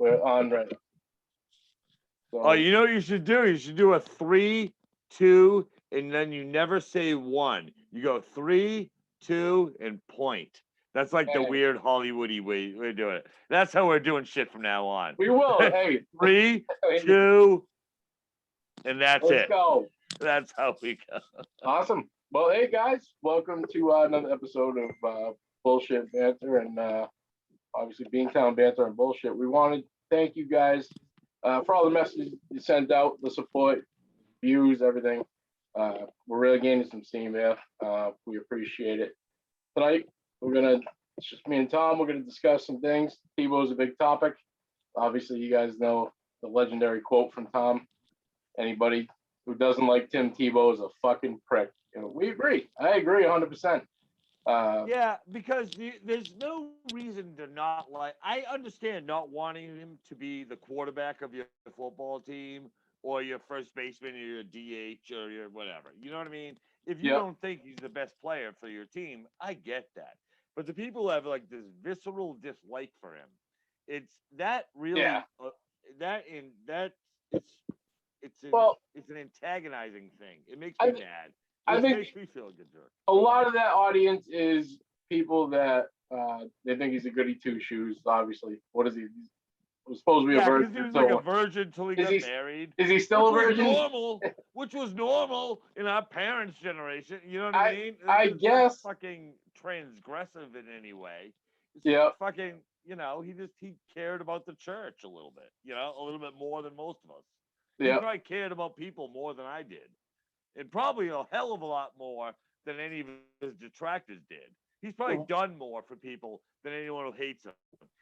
We're on right now. So, Oh, you know what you should do? You should do a 3, 2, and then you never say 1. You go 3, 2, and point. That's like the weird Hollywoody way we're doing it. That's how we're doing shit from now on. we will. Hey, 3, 2, and that's let's it. go. That's how we go. Awesome. Well, hey guys, welcome to another episode of Bullshit Banter and obviously Beantown Banter and Bullshit. We want to thank you guys for all the messages you sent out, the support, views, everything. We're really gaining some steam there. We appreciate it. Tonight, it's just me and Tom. We're gonna discuss some things. Tebow's a big topic. Obviously, you guys know the legendary quote from Tom. Anybody who doesn't like Tim Tebow is a fucking prick. We agree. I agree 100%. Yeah, because there's no reason to not like. I understand not wanting him to be the quarterback of your football team or your first baseman or your DH or your whatever. You know what I mean? If you don't think he's the best player for your team, I get that. But the people who have like this visceral dislike for him, it's that really it's an antagonizing thing. It makes me mad. I think makes me feel good. A lot of that audience is people that they think he's a goody two shoes. Obviously, what is he? He's supposed to be a virgin. He was like a virgin until he got married. Is he still a virgin? Which was normal in our parents' generation. You know what I mean? I guess not fucking transgressive in any way. Yeah. Fucking, he cared about the church a little bit. A little bit more than most of us. Yeah. He probably cared about people more than I did. And probably a hell of a lot more than any of his detractors did. He's probably done more for people than anyone who hates him.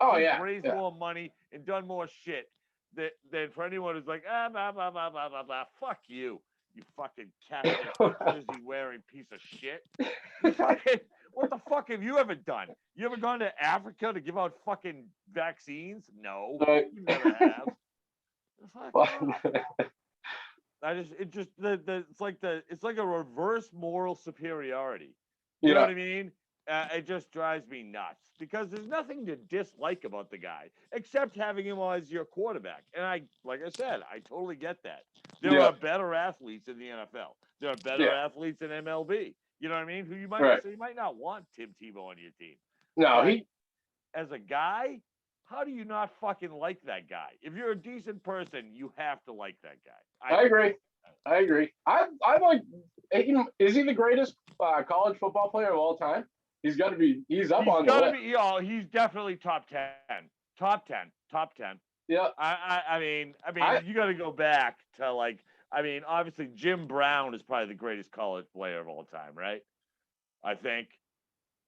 He's raised more money and done more shit than for anyone who's like, blah, blah, blah, blah, blah, blah. Fuck you, you fucking Catholic jersey wearing piece of shit. What the fuck have you ever done? You ever gone to Africa to give out fucking vaccines? No, you never have. It's like a reverse moral superiority. You know what I mean? It just drives me nuts because there's nothing to dislike about the guy except having him as your quarterback. And like I said, I totally get that. There are better athletes in the NFL. There are better athletes in MLB. You know what I mean? Who you might not want Tim Tebow on your team. No, as a guy, how do you not fucking like that guy? If you're a decent person, you have to like that guy. I agree. I like. Is he the greatest college football player of all time? He's got to be. He's up on the list. He's definitely top 10. Top 10. Yeah. I mean, you got to go back to obviously Jim Brown is probably the greatest college player of all time, right? I think.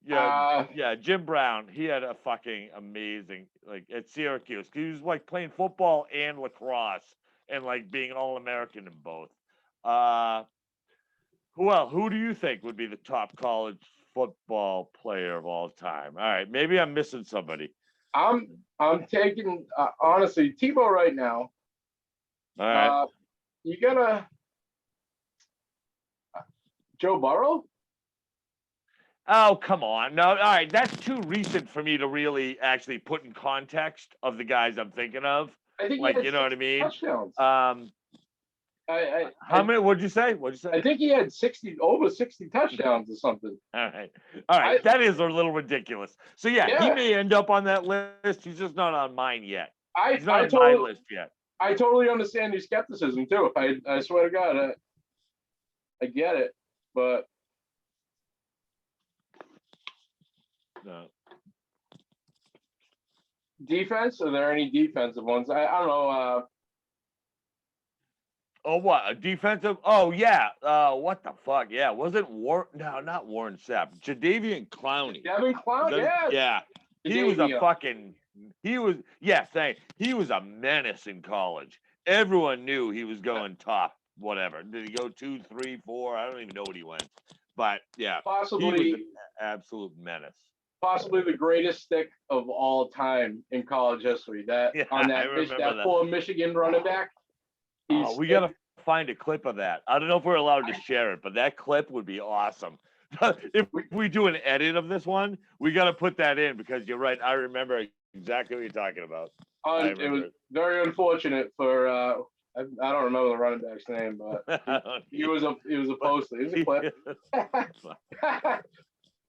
Yeah, Jim Brown. He had a fucking amazing at Syracuse. He was playing football and lacrosse and being All-American in both. Who do you think would be the top college football player of all time? All right, maybe I'm missing somebody. I'm taking honestly Tebow right now. All right. You gotta Joe Burrow. Oh, come on. No, all right. That's too recent for me to really actually put in context of the guys I'm thinking of. I think you know what I mean? Touchdowns. How many? What'd you say? I think he had over 60 touchdowns or something. All right. That is a little ridiculous. So he may end up on that list. He's just not on mine yet. He's not on my list yet. I totally understand your skepticism too. I swear to God, I get it, but. No. Defense? Are there any defensive ones? I don't know. What? A defensive? Oh, yeah. What the fuck? Yeah. Wasn't Warren? No, not Warren Sapp. Jadeveon Clowney. Jadeveon Clowney, yeah. He was a fucking... He was a menace in college. Everyone knew he was going top, whatever. Did he go 2, 3, 4? I don't even know what he went. But, yeah. Possibly... He was an absolute menace. Possibly the greatest stick of all time in college history. That poor Michigan running back. We gotta find a clip of that. I don't know if we're allowed to share it, but that clip would be awesome. If we do an edit of this one, we gotta put that in because you're right. I remember exactly what you're talking about. It was very unfortunate for I don't remember the running back's name, but he was a poster. He was a clip.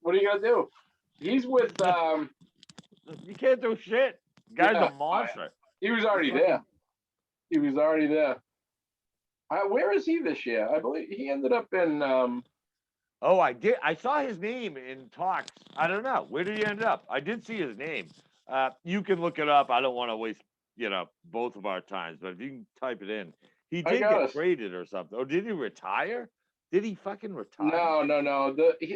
What are you gonna do? He's with You can't do shit. Guy's a monster. He was already there. He was already there. Where is he this year? I believe he ended up in. Oh, I did. I saw his name in talks. I don't know. Where did he end up? I did see his name. You can look it up. I don't want to waste, both of our times. But if you can type it in, he did get traded or something. Or did he retire? Did he fucking retire? No.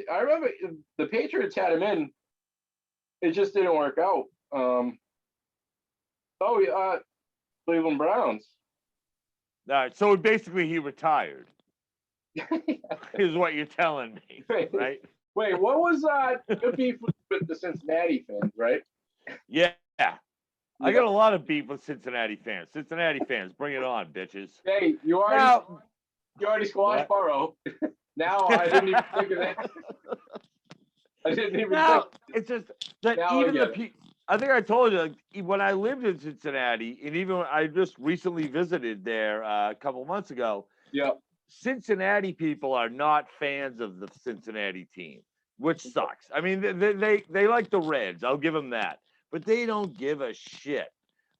I remember the Patriots had him in. It just didn't work out. Cleveland Browns. All right. So basically, he retired. Is what you're telling me, right? Wait, what was good beef with the Cincinnati fans, right? Yeah. I got a lot of beef with Cincinnati fans. Cincinnati fans, bring it on, bitches. Hey, you already squashed Burrow. Now I didn't even think of that. I didn't even think. It's just that even the people. I think I told you, like, when I lived in Cincinnati, and even when I just recently visited there a couple months ago. Yeah. Cincinnati people are not fans of the Cincinnati team, which sucks. I mean, they like the Reds. I'll give them that, but they don't give a shit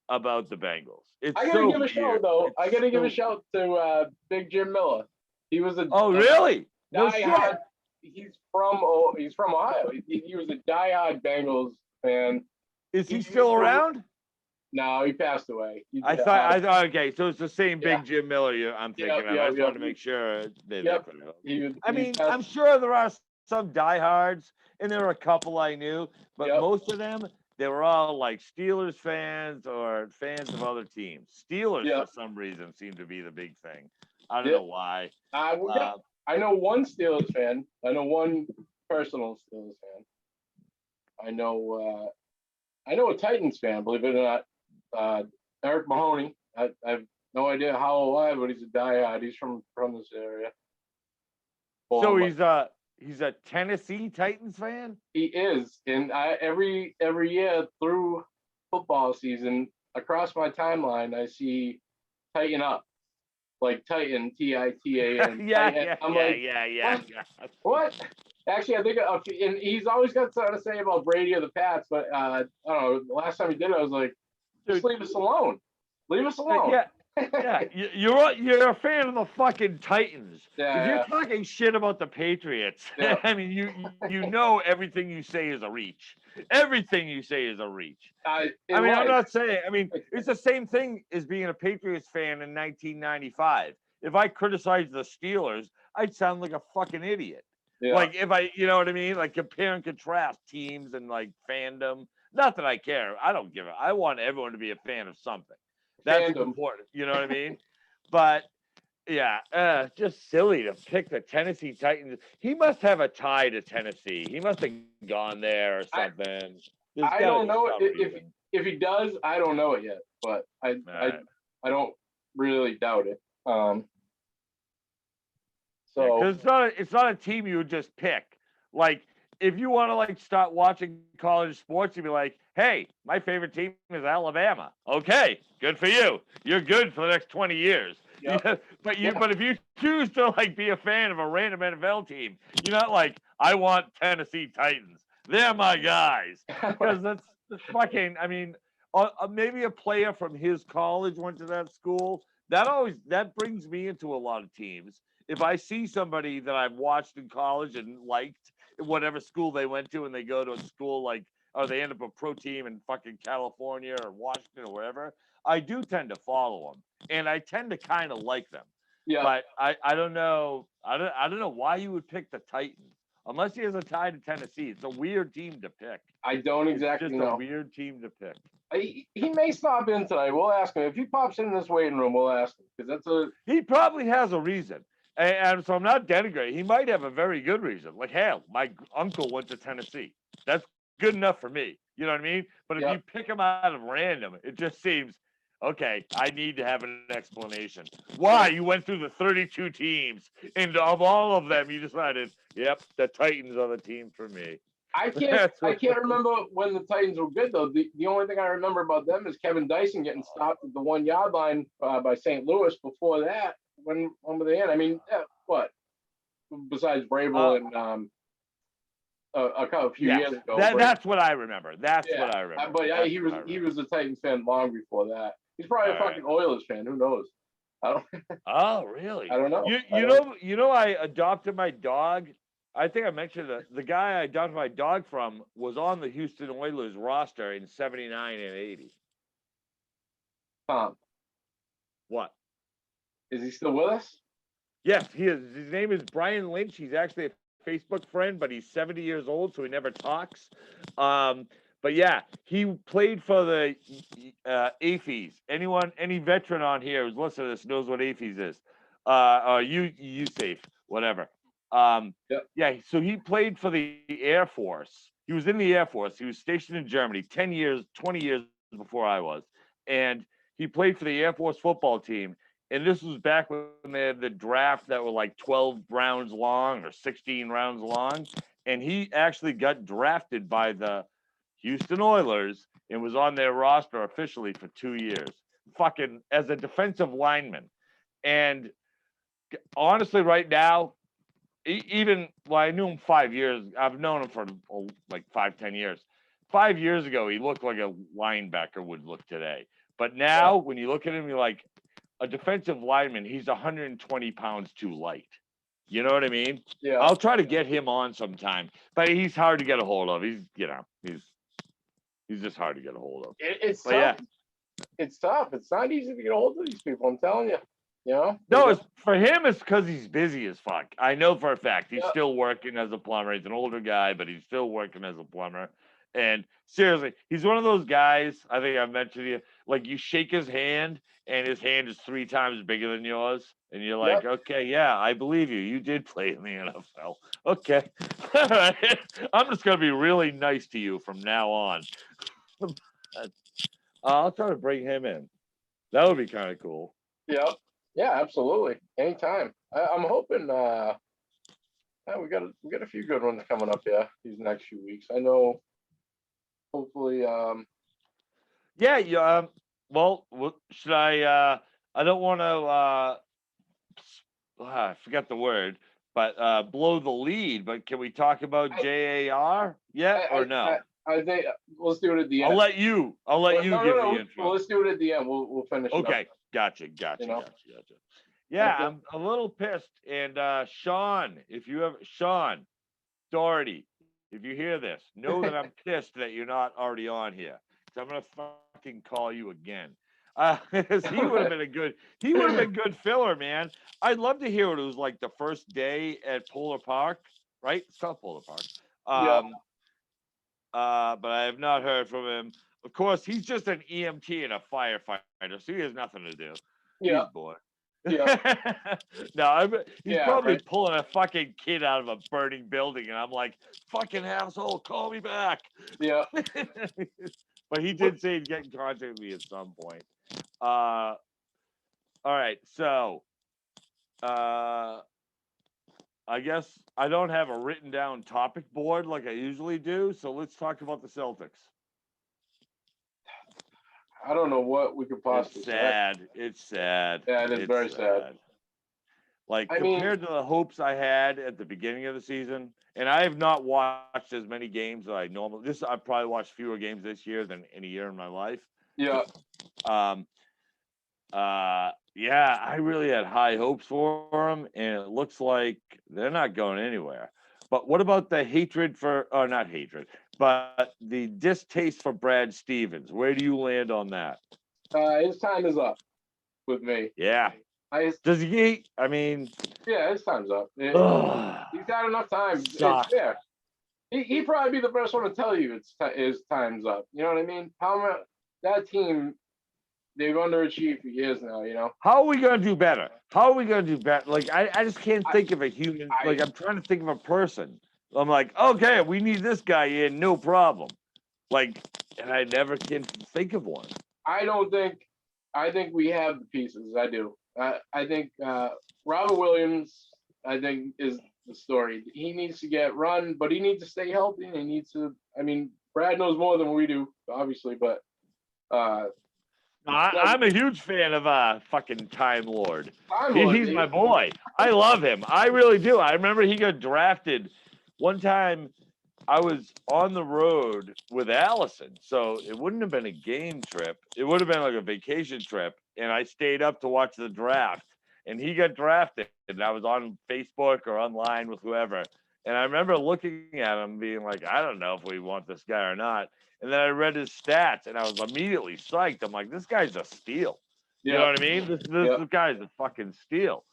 about the Bengals. I gotta give a shout though. I gotta give a shout to Big Jim Miller. He was a really? No shit. He's from Ohio. He was a diehard Bengals fan. Is he still around? No, he passed away. I thought. Okay, so it's the same Big Jim Miller. I'm thinking. I just wanted to make sure. I'm sure there are some diehards, and there are a couple I knew, but most of them, they were all like Steelers fans or fans of other teams. Steelers, for some reason, seem to be the big thing. I don't know why. I know one Steelers fan. I know one personal Steelers fan. I know a Titans fan, believe it or not. Eric Mahoney. I have no idea how alive, but he's a diehard. He's from this area. So he's a Tennessee Titans fan? He is. And every year through football season, across my timeline, I see Tighten Up. Like Titan, Titan. Yeah. What? Actually, I think, and he's always got something to say about Brady or the Pats, but I don't know. The last time he did it, I was like, just leave us alone. Leave us alone. Yeah. You're a fan of the fucking Titans. Yeah. If you're talking shit about the Patriots, I mean, you know everything you say is a reach. Everything you say is a reach. I'm not saying. I mean, it's the same thing as being a Patriots fan in 1995. If I criticized the Steelers, I'd sound like a fucking idiot. Yeah. Like if you know what I mean? Like compare and contrast teams and like fandom. Not that I care. I don't give it. I want everyone to be a fan of something. That's important. You know what I mean? But yeah, just silly to pick the Tennessee Titans. He must have a tie to Tennessee. He must have gone there or something. I don't know if he does. I don't know it yet, but I don't really doubt it. So because it's not a team you would just pick. Like if you want to like start watching college sports, you'd be like, hey, my favorite team is Alabama. Okay, good for you. You're good for the next 20 years. Yep. But if you choose to like be a fan of a random NFL team, you're not like, I want Tennessee Titans. They're my guys. Because that's fucking, I mean, maybe a player from his college went to that school. That brings me into a lot of teams. If I see somebody that I've watched in college and liked whatever school they went to, and they go to a school like, or they end up a pro team in fucking California or Washington or wherever, I do tend to follow them, and I tend to kind of like them. Yeah. But I don't know. I don't know why you would pick the Titans unless he has a tie to Tennessee. It's a weird team to pick. I don't exactly know. It's just a weird team to pick. He may stop in tonight. We'll ask him if he pops in this waiting room. We'll ask him because he probably has a reason. And so I'm not denigrating. He might have a very good reason. Like, hell, my uncle went to Tennessee. That's good enough for me. You know what I mean? But if you pick him out of random, it just seems, okay, I need to have an explanation. Why? You went through the 32 teams, and of all of them, you decided, yep, the Titans are the team for me. I can't remember when the Titans were good though. The only thing I remember about them is Kevin Dyson getting stopped at the 1 yard line by St. Louis. Before that, when were they in? I mean, what besides Vrabel and a few years ago? That's what I remember. That's yeah, what I remember. But he was a Titans fan long before that. He's probably a fucking Oilers fan. Who knows? I don't. Oh, really? I don't know. You know, I adopted my dog. I think I mentioned the guy I adopted my dog from was on the Houston Oilers roster in '79 and '80. Tom. What? Is he still with us? Yes, he is. His name is Brian Lynch. He's actually a Facebook friend, but he's 70 years old, so he never talks. But yeah, he played for the AFES. Any veteran on here who's listening to this knows what AFES is. Or USAFE, whatever. Yeah, so he played for the Air Force. He was in the Air Force. He was stationed in Germany 10 years, 20 years before I was. And he played for the Air Force football team. And this was back when they had the draft that were like 12 rounds long or 16 rounds long. And he actually got drafted by the Houston Oilers and was on their roster officially for 2 years, fucking as a defensive lineman. And honestly, right now, I knew him 5 years. I've known him for like 5-10 years. 5 years ago, he looked like a linebacker would look today. But now, when you look at him, you're like, a defensive lineman, he's 120 pounds too light. You know what I mean? Yeah. I'll try to get him on sometime, but he's hard to get a hold of. He's just hard to get a hold of. It's tough. Yeah. It's tough. It's not easy to get a hold of these people. I'm telling you. You know? No, for him, it's because he's busy as fuck. I know for a fact he's still working as a plumber. He's an older guy, but he's still working as a plumber. And seriously, he's one of those guys, I think I've mentioned to you, like you shake his hand and his hand is 3 times bigger than yours. And you're like, okay, yeah, I believe you. You did play in the NFL. Okay. I'm just going to be really nice to you from now on. I'll try to bring him in. That would be kind of cool. Yeah. Yeah, absolutely. Anytime. I'm hoping we got a few good ones coming up these next few weeks. I know hopefully well, should I don't want to I forgot the word, but blow the lead, but can we talk about JAR yet or no? I think let's do it at the end. I'll let you give the intro. Well, let's do it at the end. We'll finish it okay. up. Gotcha. Yeah, I'm a little pissed. And Sean Doherty, if you hear this, know that I'm pissed that you're not already on here. So I'm gonna fucking call you again. He would have been good filler, man. I'd love to hear what it was like the first day at Polar Park, right? It's called Polar Park. But I have not heard from him. Of course, he's just an EMT and a firefighter, so he has nothing to do. Yeah. He's bored. Yeah. He's probably pulling a fucking kid out of a burning building, and I'm like, fucking asshole, call me back. Yeah. But he did say he'd get in contact with me at some point. All right, so I guess I don't have a written down topic board like I usually do, so let's talk about the Celtics. I don't know what we could possibly say. It's sad. Yeah, it is very sad. Like, compared to the hopes I had at the beginning of the season, and I have not watched as many games as I normally. I've probably watched fewer games this year than any year in my life. Yeah. Yeah, I really had high hopes for them, and it looks like they're not going anywhere. But what about the not hatred, but the distaste for Brad Stevens? Where do you land on that? His time is up with me. Yeah. Does he? I mean. Yeah, his time's up. He's had enough time. It's fair. He'd probably be the first one to tell you his time's up. You know what I mean? That team, they've underachieved for years now, you know? How are we going to do better? Like, I just can't think of a human. I'm trying to think of a person. I'm like, okay, we need this guy in, no problem. Like, and I never can think of one. I think we have the pieces. I do. I think Robert Williams, I think, is the story. He needs to get run, but he needs to stay healthy, and he needs to. I mean, Brad knows more than we do, obviously, but I'm a huge fan of fucking Time Lord. He's my yeah. boy. I love him. I really do. I remember he got drafted one time. I was on the road with Allison, so it wouldn't have been a game trip. It would have been like a vacation trip, and I stayed up to watch the draft. And he got drafted, and I was on Facebook or online with whoever. And I remember looking at him, being like, I don't know if we want this guy or not. And then I read his stats, and I was immediately psyched. I'm like, this guy's a steal. You know what I mean? This guy's a fucking steal.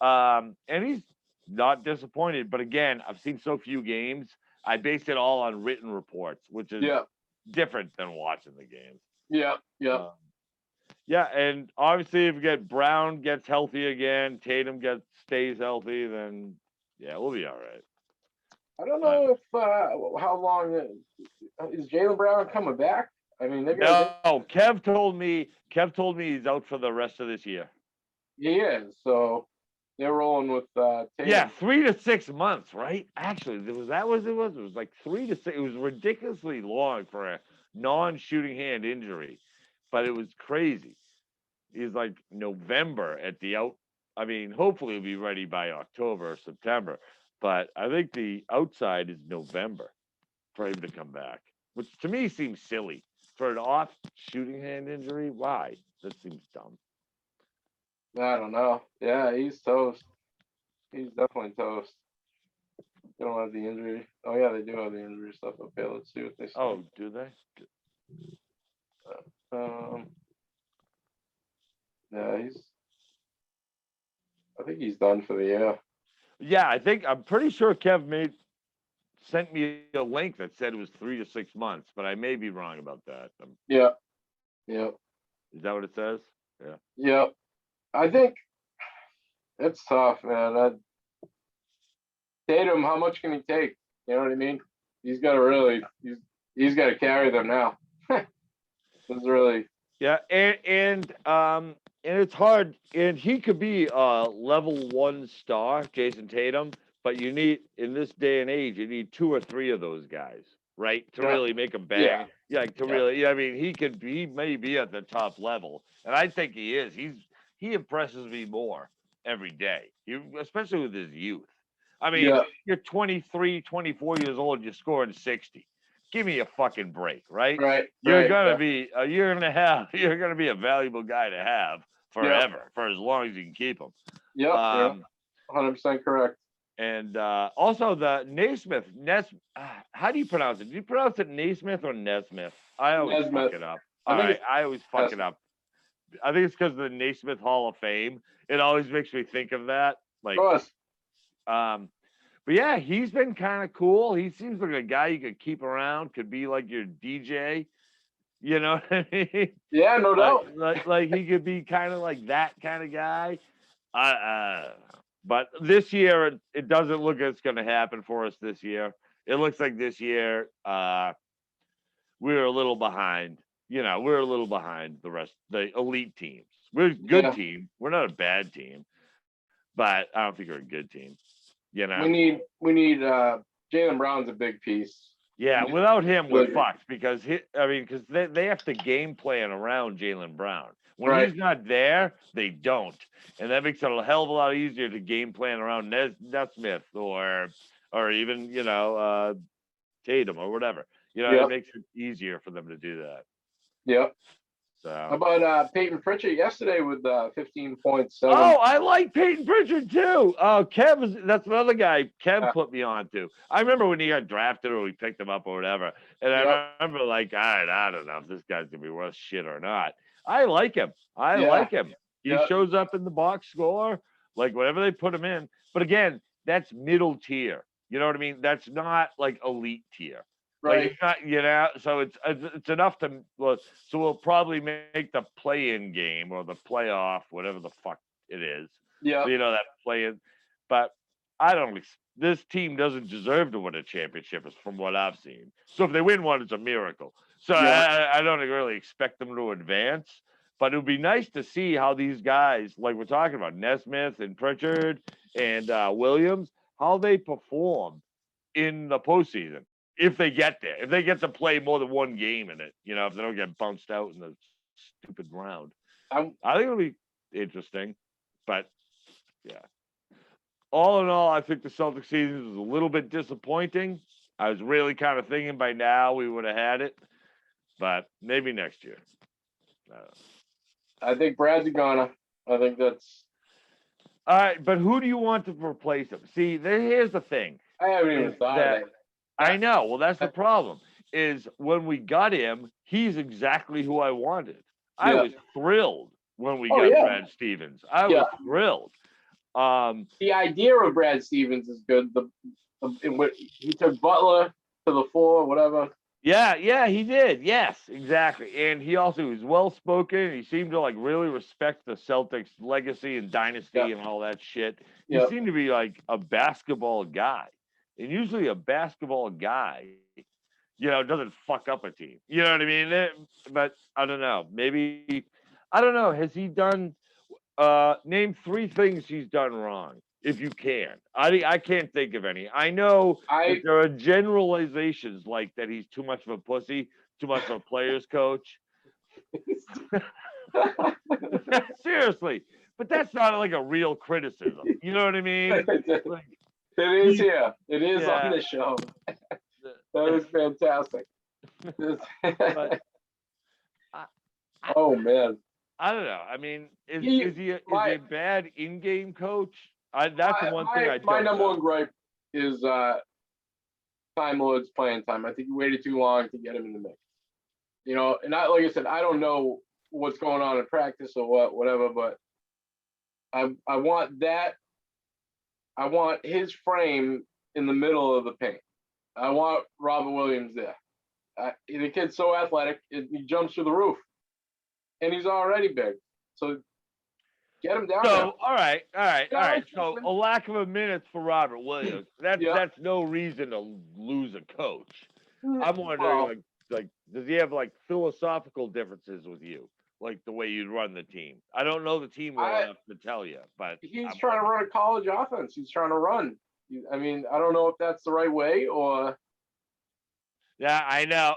And he's not disappointed. But again, I've seen so few games. I based it all on written reports, which is different than watching the games. Yeah, and obviously if we get Brown gets healthy again, Tatum stays healthy, then we'll be all right. I don't know if how long is Jaylen Brown coming back? I mean, Kev told me he's out for the rest of this year. He is, so they're rolling with Tatum. Yeah, 3 to 6 months, right? Actually, it was like 3 to 6. It was ridiculously long for a non-shooting hand injury, but it was crazy. He's like November at the out. I mean, hopefully he'll be ready by October or September, but I think the outside is November for him to come back, which to me seems silly. For an off shooting hand injury, why? That seems dumb. I don't know. Yeah, he's toast. He's definitely toast. They don't have the injury. Oh yeah, they do have the injury stuff. Okay, let's see what they say. Oh, do they? Yeah, I think he's done for the year. Yeah, I'm pretty sure Kev sent me a link that said it was 3 to 6 months, but I may be wrong about that. Yeah. Is that what it says? Yeah. Yeah. I think it's tough, man. Tatum, how much can he take? You know what I mean? He's got to he's got to carry them now. It's really. Yeah, and it's hard. And he could be a level 1 star, Jason Tatum, but you need, in this day and age, you need 2 or 3 of those guys, right, to really make a bang. Really. I mean, he may be at the top level, and I think he is. He impresses me more every day, especially with his youth. I mean, you're 23, 24 years old, you're scoring 60. Give me a fucking break, right? You're gonna be a valuable guy to have forever, for as long as you can keep him. 100% correct. And also the Naismith, how do you pronounce it? Do you pronounce it Naismith or Nesmith? I always fuck it up. I always fuck it up. I think it's because of the Naismith Hall of Fame. It always makes me think of that. Like, of course. But yeah, he's been kind of cool. He seems like a guy you could keep around, could be like your DJ. You know what I mean? Yeah, no doubt. Like he could be kind of like that kind of guy. But this year, it doesn't look like it's going to happen for us this year. It looks like this year we're a little behind. We're a little behind the elite teams. We're a good team. We're not a bad team, but I don't think we're a good team. We need Jaylen Brown's a big piece. Yeah, without him, we're fucked because they have to game plan around Jaylen Brown. When he's not there, they don't, and that makes it a hell of a lot easier to game plan around Nesmith or even Tatum or whatever. It makes it easier for them to do that. Yep. So. How about Peyton Pritchard yesterday with 15 points? Oh, I like Peyton Pritchard too. That's another guy Kev put me on to. I remember when he got drafted or we picked him up or whatever. And I remember like, I don't know if this guy's going to be worth shit or not. I like him. Like him. He shows up in the box score, like whatever they put him in. But again, that's middle tier. You know what I mean? That's not like elite tier. Right. Like, so it's enough to. So we'll probably make the play-in game or the playoff, whatever the fuck it is. Yeah. That play-in. But I don't. This team doesn't deserve to win a championship, from what I've seen. So if they win one, it's a miracle. So I don't really expect them to advance. But it would be nice to see how these guys, like we're talking about, Nesmith and Pritchard and Williams, how they perform in the postseason. If they get there, if they get to play more than one game in it, if they don't get bounced out in the stupid round, I think it'll be interesting. But yeah, all in all, I think the Celtics season was a little bit disappointing. I was really kind of thinking by now we would have had it, but maybe next year. I think Brad's gonna. I think that's. All right, but who do you want to replace him? See, here's the thing. I haven't even thought of that. I know. Well, that's the problem. Is when we got him, he's exactly who I wanted. I was thrilled when we got Brad Stevens. I was thrilled. The idea of Brad Stevens is good. He took Butler to the floor, whatever. Yeah, he did. Yes, exactly. And he also was well-spoken. He seemed to like really respect the Celtics legacy and dynasty and all that shit. He seemed to be like a basketball guy. And usually a basketball guy, doesn't fuck up a team. You know what I mean? But I don't know. Maybe, I don't know. Has he done, name 3 things he's done wrong, if you can. I can't think of any. I know that there are generalizations like that he's too much of a pussy, too much of a player's coach. Seriously. But that's not like a real criticism. You know what I mean? Like, it is here. It is on the show. That was fantastic. Oh man. I don't know. I mean, is he a bad in-game coach? That's the one thing I don't My number know. one gripe is Time Lord's playing time. I think he waited too long to get him in the mix. And like I said, I don't know what's going on in practice or whatever, but I want that. I want his frame in the middle of the paint. I want Robert Williams there. The kid's so athletic, he jumps through the roof. And he's already big. So get him down there. All right. So a lack of a minutes for Robert Williams. That's no reason to lose a coach. I'm wondering, like, does he have like philosophical differences with you? Like the way you run the team. I don't know the team well enough to tell you, but he's trying to run a college offense. He's trying to run. I mean, I don't know if that's the right way or. Yeah, I know.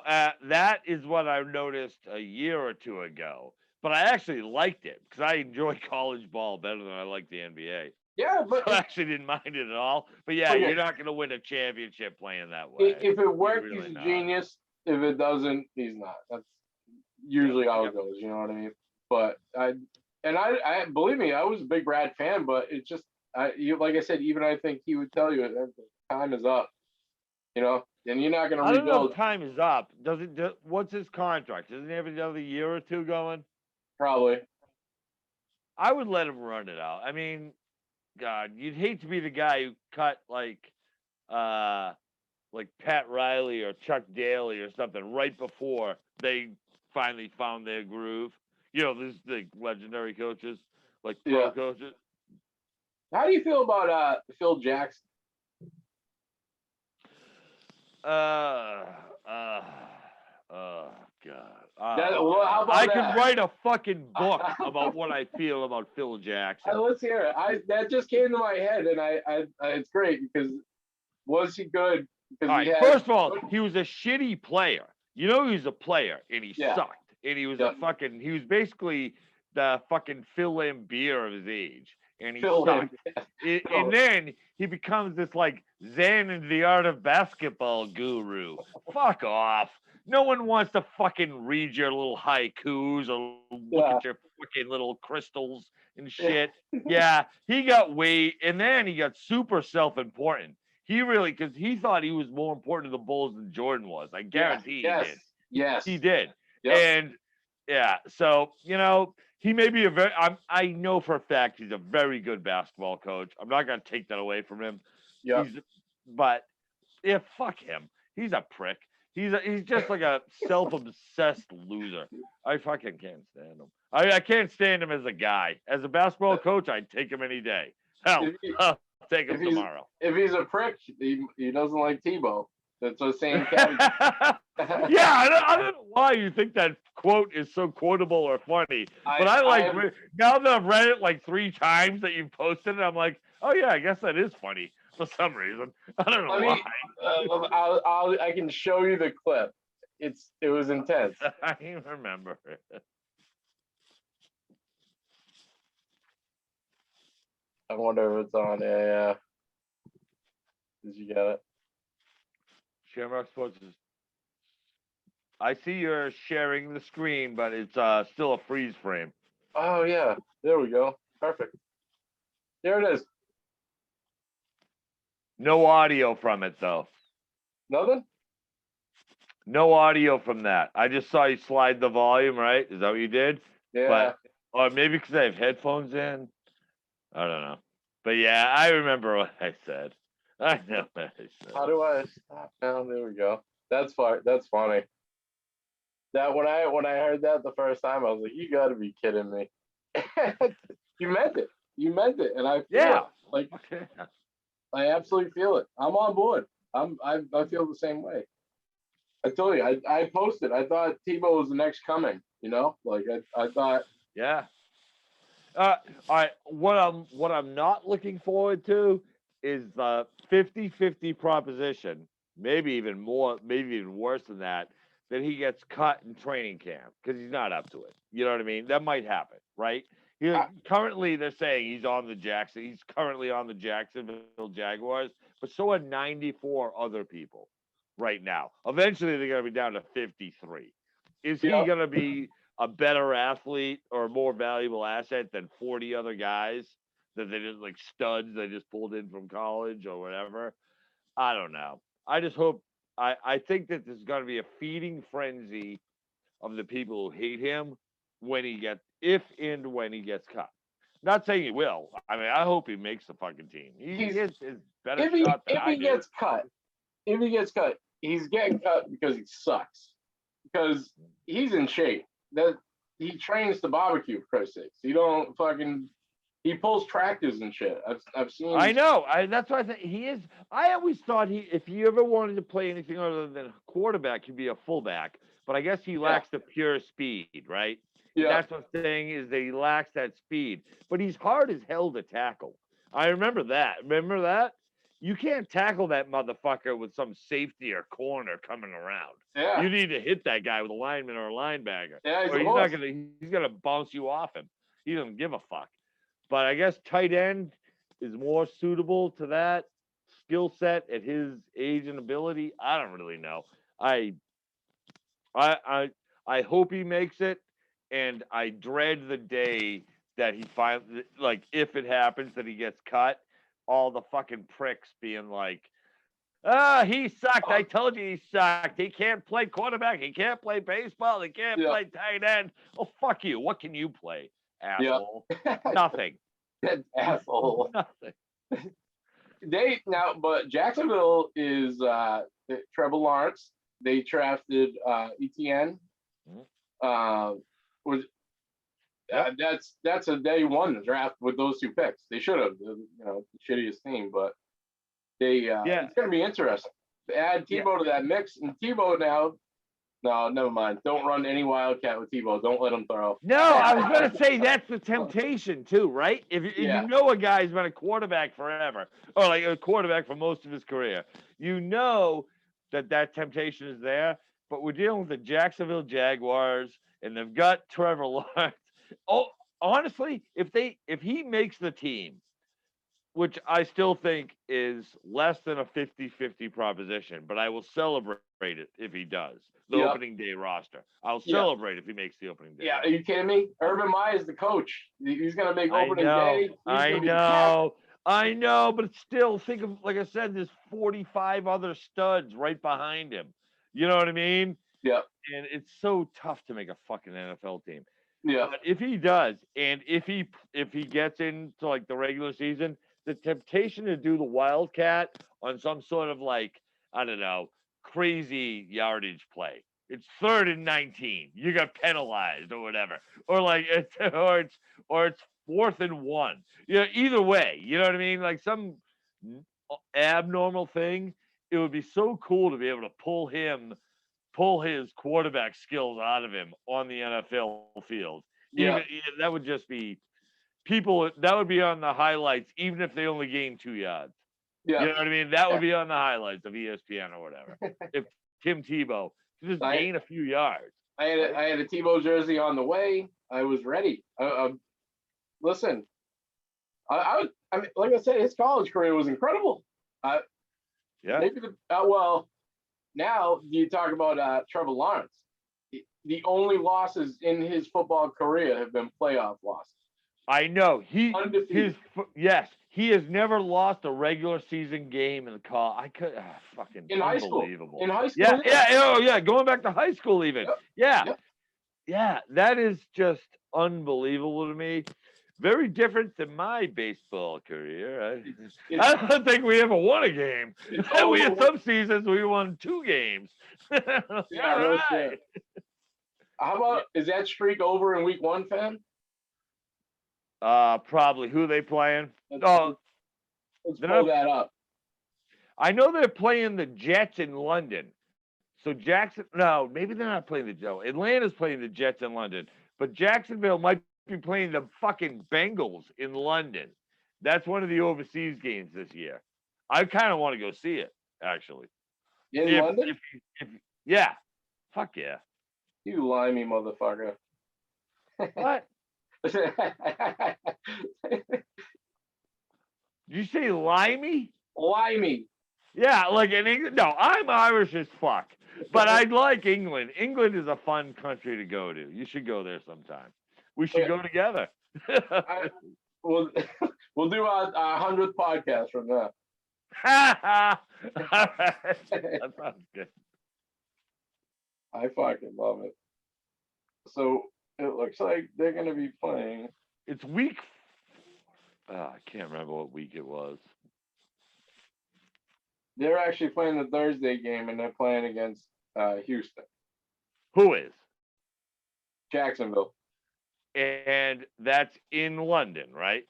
That is what I noticed a year or two ago. But I actually liked it because I enjoy college ball better than I like the NBA. Yeah, but so I actually didn't mind it at all. But yeah, you're not going to win a championship playing that way. If it works, he's a genius. If it doesn't, he's not. That's usually how it goes. You know what I mean? But I believe me, I was a big Brad fan, but it's just like I said, even I think he would tell you that time is up. And you're not going to rebuild. I don't know if time is up. What's his contract? Doesn't he have another year or two going? Probably. I would let him run it out. I mean, God, you'd hate to be the guy who cut like Pat Riley or Chuck Daly or something right before they finally found their groove. These the legendary coaches, like pro coaches. How do you feel about Phil Jackson? Oh God. How about I could write a fucking book about what I feel about Phil Jackson. Let's hear it. That just came to my head, and I it's great because was he good? All right, first of all, he was a shitty player. He was a player, and he sucked. And he was he was basically the fucking Phil Lambier of his age. And he sucked. And then he becomes this like Zen and the art of basketball guru. Fuck off. No one wants to fucking read your little haikus or look at your fucking little crystals and shit. He got and then he got super self-important. He really, because he thought he was more important to the Bulls than Jordan was. I guarantee he did. Yes. He did. Yep. And so, he may be I know for a fact he's a very good basketball coach. I'm not going to take that away from him. Yeah. Fuck him. He's a prick. He's just like a self-obsessed loser. I fucking can't stand him. I can't stand him as a guy. As a basketball coach, I'd take him any day. Hell, I'll take him tomorrow. If he's a prick, he doesn't like Tebow. That's the same category. I don't know why you think that quote is so quotable or funny. But now that I've read it like 3 times that you've posted it, I'm like, oh yeah, I guess that is funny. for some reason. I don't know why. I can show you the clip. It was intense. I remember it. I wonder if it's on a. Did you get it? Shamrock Sports is. I see you're sharing the screen, but it's still a freeze frame. Oh yeah, there we go. Perfect. There it is. No audio from it though. Nothing? No audio from that. I just saw you slide the volume, right? Is that what you did? Yeah. But, or maybe because I have headphones in. I don't know. But yeah, I remember what I said. I know what I said. How do I stop now? There we go. That's fine. That's funny. That when I heard that the first time, I was like, "You got to be kidding me!" You meant it. You meant it, and I feel it. Like I absolutely feel it. I'm on board. I feel the same way. I told you, I posted. I thought Tebow was the next coming. You know, like I thought. Yeah. All right. What I'm not looking forward to is the 50-50 proposition. Maybe even more. Maybe even worse than that. That he gets cut in training camp because he's not up to it. You know what I mean? That might happen, right? Currently, they're saying he's on the Jackson. He's currently on the Jacksonville Jaguars, but so are 94 other people right now. Eventually, they're going to be down to 53. Is he going to be a better athlete or a more valuable asset than 40 other guys that they just like studs they just pulled in from college or whatever? I don't know. I just hope. I think that there's going to be a feeding frenzy of the people who hate him when he gets cut. Not saying he will. I mean, I hope he makes the fucking team. He gets his better shot than I do. If he gets cut, he's getting cut because he sucks. Because he's in shape. That he trains to barbecue, for Christ's sakes. He pulls tractors and shit. I've seen. I know. That's why I think he is. I always thought if he ever wanted to play anything other than quarterback, he'd be a fullback. But I guess he lacks the pure speed, right? Yeah. That's what the thing is that he lacks that speed. But he's hard as hell to tackle. I remember that. Remember that? You can't tackle that motherfucker with some safety or corner coming around. Yeah. You need to hit that guy with a lineman or a linebacker. Yeah, he's gonna bounce you off him. He doesn't give a fuck. But I guess tight end is more suitable to that skill set at his age and ability. I don't really know. I hope he makes it, and I dread the day that he finally, like, if it happens that he gets cut, all the fucking pricks being like, he sucked. I told you he sucked. He can't play quarterback. He can't play baseball. He can't play tight end. Oh, fuck you. What can you play, asshole? Nothing. Asshole. Nothing. But Jacksonville is Trevor Lawrence. They drafted ETN. That's a day one draft with those two picks. They should have, the shittiest team, but it's going to be interesting. Add Tebow to that mix, and Tebow now. No, never mind. Don't run any wildcat with Tebow. Don't let him throw. No, I was going to say that's the temptation too, right? If you know a guy's been a quarterback forever, or like a quarterback for most of his career, you know that temptation is there. But we're dealing with the Jacksonville Jaguars, and they've got Trevor Lawrence. Oh, honestly, if he makes the team, which I still think is less than a 50-50 proposition, but I will celebrate it if he does. The opening day roster. I'll celebrate if he makes the opening day. Yeah, are you kidding me? Urban Meyer is the coach. He's going to make opening day. I know, but still, think of, like I said, there's 45 other studs right behind him. You know what I mean? Yeah. And it's so tough to make a fucking NFL team. Yeah. But if he does, and if he gets into like the regular season, the temptation to do the Wildcat on some sort of like, I don't know, crazy yardage play. It's 3rd and 19. You got penalized or whatever. Or like it's 4th and 1. Either way, you know what I mean? Like some abnormal thing. It would be so cool to be able to pull his quarterback skills out of him on the NFL field. Yeah. That would just be that would be on the highlights, even if they only gain 2 yards. Yeah. You know what I mean? That would be on the highlights of ESPN or whatever. If Tim Tebow just gain a few yards. I had a Tebow jersey on the way. I was ready. Listen, I mean, like I said, his college career was incredible. Yeah. Maybe well, now you talk about Trevor Lawrence. The only losses in his football career have been playoff losses. I know Undefeated. He has never lost a regular season game in the college. Fucking in unbelievable. In high school. Yeah. Going back to high school, even. Yep. Yeah. That is just unbelievable to me. Very different than my baseball career. I don't think we ever won a game. We had some seasons we won 2 games. Yeah, right. How about is that streak over in week 1, fam? Probably. Who are they playing? Let's pull that up. I know they're playing the Jets in London. So maybe they're not playing the Jets. Atlanta's playing the Jets in London, but Jacksonville might be playing the fucking Bengals in London. That's one of the overseas games this year. I kind of want to go see it, actually. In London? Yeah. Fuck yeah. You limey motherfucker. What? Did you say limey? Limey. Yeah, like in England. No, I'm Irish as fuck, but I'd like England. England is a fun country to go to. You should go there sometime. We should go together. We'll do our 100th podcast from there. All right. That sounds good. I fucking love it. So it looks like they're going to be playing. It's week. I can't remember what week it was. They're actually playing the Thursday game, and they're playing against Houston. Who is? Jacksonville. And that's in London, right?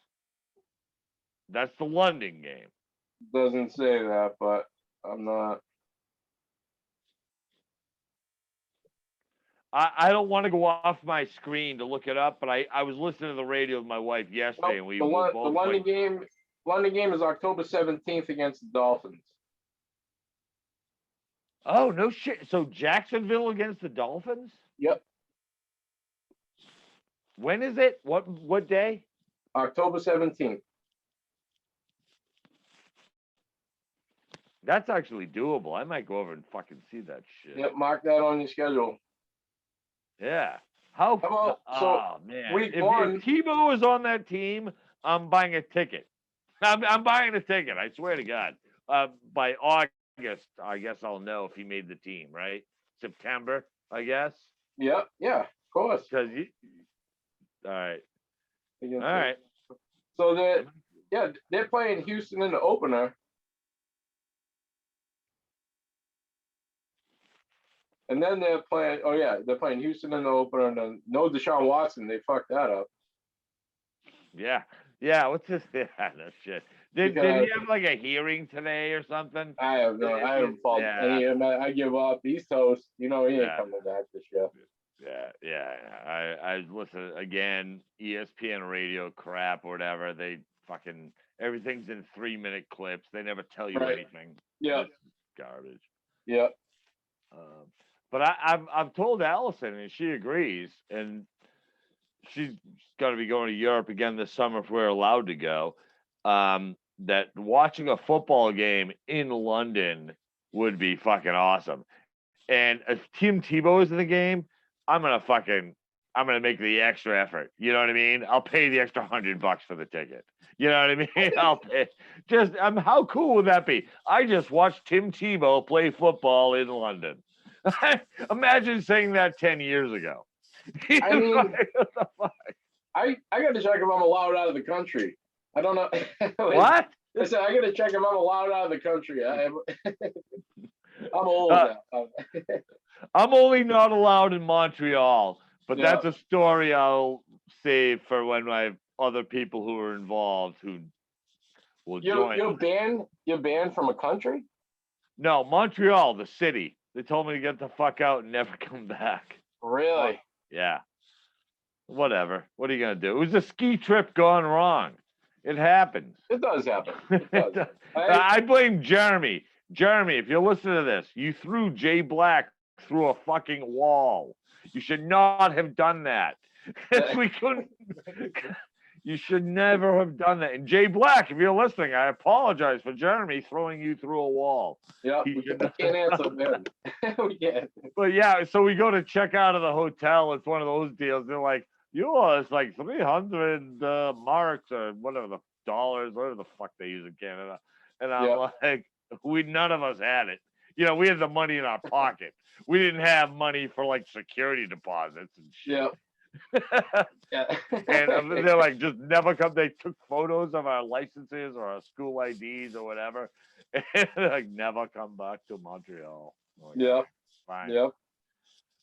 That's the London game. Doesn't say that, but I'm not. I don't want to go off my screen to look it up, but I was listening to the radio with my wife yesterday, and the London game is October 17th against the Dolphins. Oh, no shit. So Jacksonville against the Dolphins? Yep. When is it? What day? October 17th. That's actually doable. I might go over and fucking see that shit. Yep, mark that on your schedule. Yeah. How about, man. If Tebow is on that team, I'm buying a ticket. I'm buying a ticket. I swear to God. By August, I guess I'll know if he made the team, right? September, I guess. Yeah, of course. Because all right. So they're playing Houston in the opener. And then they're playing Houston in the opener, and then no Deshaun Watson. They fucked that up. Yeah. What's this? Yeah, that shit. Did he have like a hearing today or something? I haven't followed any of him. I give up. He's toast. He ain't coming back this year. Yeah. I listen again. ESPN radio crap or whatever. They fucking everything's in 3-minute clips. They never tell you anything. Yeah, it's garbage. Yeah. But I've told Allison, and she agrees, and she's going to be going to Europe again this summer if we're allowed to go. That watching a football game in London would be fucking awesome. And if Tim Tebow is in the game, I'm gonna make the extra effort. You know what I mean? I'll pay the extra $100 for the ticket. You know what I mean? I'll pay. How cool would that be? I just watched Tim Tebow play football in London. Imagine saying that 10 years ago. I mean, what the fuck? I got to check if I'm allowed out of the country. I don't know. What? I said I got to check if I'm allowed out of the country. I'm old now. I'm only not allowed in Montreal, but that's a story I'll save for when my other people who are involved who will join. You're banned from a country? No, Montreal, the city. They told me to get the fuck out and never come back. Really? Yeah. Whatever. What are you going to do? It was a ski trip gone wrong. It happens. It does happen. It does. I blame Jeremy. Jeremy, if you're listening to this, you threw Jay Black through a fucking wall. You should not have done that. We couldn't. You should never have done that. And Jay Black, if you're listening, I apologize for Jeremy throwing you through a wall. Yeah, we can't answer him. We can't. But yeah, so we go to check out of the hotel. It's one of those deals. They're like, it's like 300 marks or whatever the dollars, whatever the fuck they use in Canada. And I'm like, none of us had it. We had the money in our pocket. We didn't have money for like security deposits and shit. Yeah. Yeah. And they're like, just never come. They took photos of our licenses or our school IDs or whatever. And like, never come back to Montreal. Like, yeah. Fine. Yeah.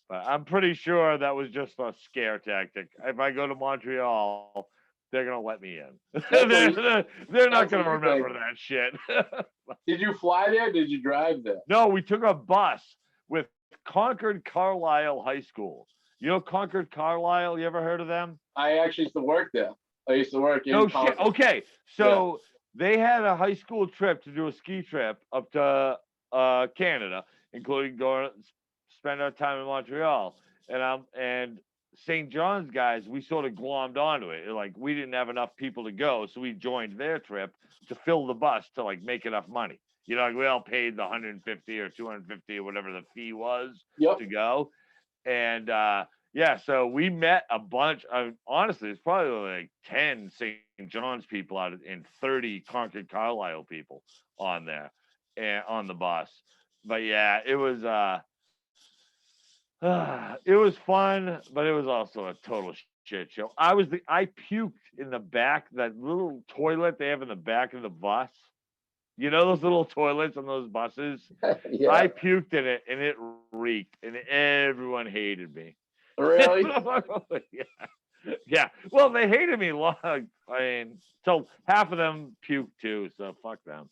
But I'm pretty sure that was just a scare tactic. If I go to Montreal, they're gonna let me in. they're not gonna remember that shit. Did you fly there? Did you drive there? No, we took a bus with Concord Carlisle High School. You know Concord Carlisle? You ever heard of them? I actually used to work there. I used to work in shit. Okay, so they had a high school trip to do a ski trip up to Canada, including spend our time in Montreal. And St. John's guys, we sort of glommed onto it. Like, we didn't have enough people to go, so we joined their trip to fill the bus to like make enough money. Like we all paid the 150 or 250 or whatever the fee was to go. And so we met a bunch of, honestly, it's probably like 10 St. John's people out of, and 30 Concord Carlisle people on there and on the bus. But yeah, it was fun, but it was also a total shit show. I puked in the back, that little toilet they have in the back of the bus. Those little toilets on those buses? Yeah. I puked in it, and it reeked, and everyone hated me. Really? Yeah. Well, they hated me long. So half of them puked too, so fuck them.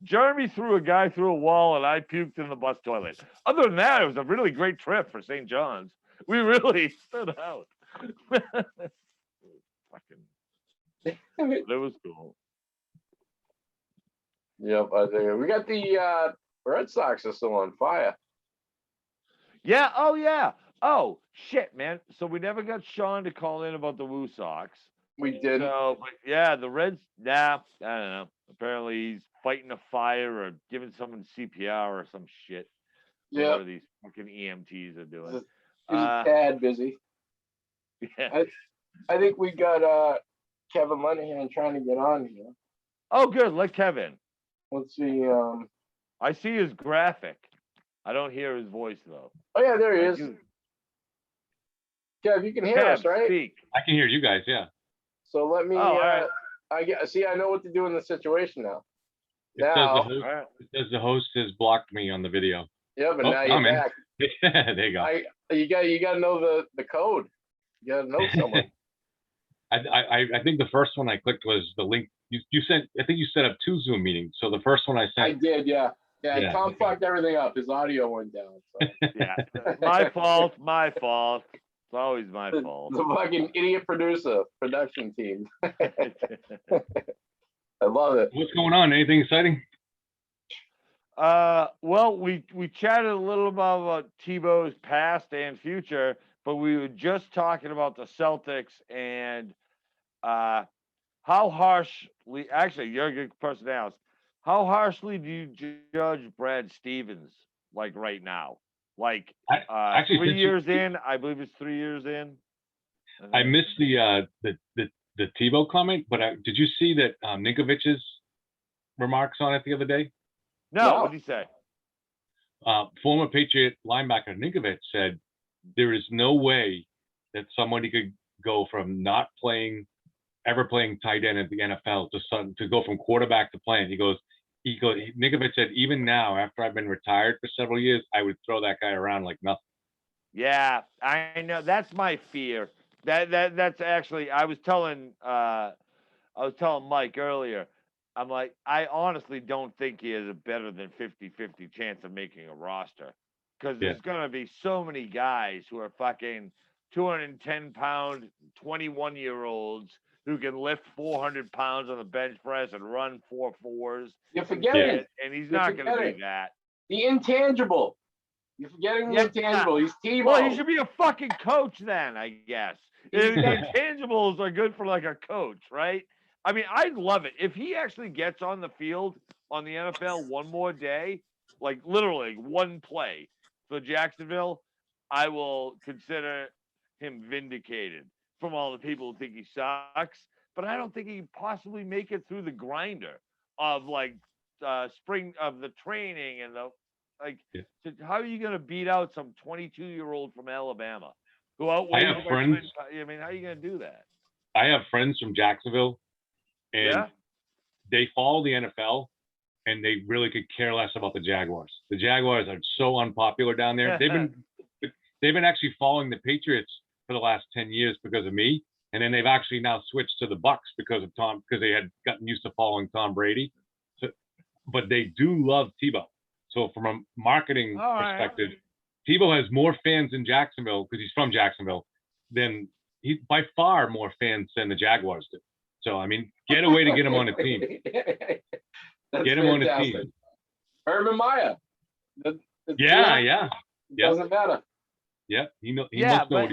Jeremy threw a guy through a wall, and I puked in the bus toilet. Other than that, it was a really great trip for St. John's. We really stood out. It was cool. Yep, I think we got the Red Sox are still on fire. Yeah. Oh, yeah. Oh, shit, man. So we never got Sean to call in about the Woo Sox. We did. So, yeah, the Reds. I don't know. Apparently, he's fighting a fire or giving someone CPR or some shit. Yeah. Whatever these fucking EMTs are doing. He's a tad busy. Yeah. I think we got Kevin Lenahan trying to get on here. Oh, good. Let Kevin. Let's see. I see his graphic. I don't hear his voice though. Oh yeah, there he is. Kev, you can hear us, right? Speak. I can hear you guys. Yeah. So let me. Right. I know what to do in this situation now. It says the host has blocked me on the video. Yeah, but now you're back. There you go. You got to know the code. You got to know someone. I think the first one I clicked was the link you sent. I think you set up 2 Zoom meetings. So the first one I sent. I did, yeah. Tom fucked everything up. His audio went down. So. Yeah, my fault. It's always my fault. The fucking idiot production team. I love it. What's going on? Anything exciting? Well, we chatted a little about Tebow's past and future, but we were just talking about the Celtics and how harshly, actually, you're a good person to ask. How harshly do you judge Brad Stevens, like right now? Like, actually, 3 years in, I believe it's 3 years in. I missed the Tebow comment, but did you see that Ninkovic's remarks on it the other day? No, what did he say? Former Patriot linebacker Ninkovich said there is no way that somebody could go from not ever playing tight end at the NFL to go from quarterback to playing. Ninkovich said, even now, after I've been retired for several years, I would throw that guy around like nothing. Yeah, I know. That's my fear. That's actually, I was telling Mike earlier, I'm like, I honestly don't think he has a better than 50-50 chance of making a roster. Because there's going to be so many guys who are fucking 210-pound 21-year-olds who can lift 400 pounds on the bench press and run 4.4s. You're forgetting. And he's not going to be that. The intangible. You're forgetting the intangible. He's Tebow. Well, he should be a fucking coach then, I guess. The intangibles are good for like a coach, right? I mean, I'd love it if he actually gets on the field on the NFL one more day, like literally one play for Jacksonville. I will consider him vindicated from all the people who think he sucks. But I don't think he can possibly make it through the grinder of like spring of the training and the like. So how are you going to beat out some 22-year-old from Alabama who outweighs? I have friends. I mean, how are you going to do that? I have friends from Jacksonville, and they follow the NFL, and they really could care less about the Jaguars. The Jaguars are so unpopular down there. They've been actually following the Patriots for the last 10 years because of me, and then they've actually now switched to the Bucks because they had gotten used to following Tom Brady. So, but they do love Tebow. So from a marketing perspective, Tebow has more fans in Jacksonville because he's from Jacksonville than he's by far more fans than the Jaguars do. So I mean, get a way to get him on a team. Get him on a team. Urban Meyer. Doesn't matter. Yeah, he must know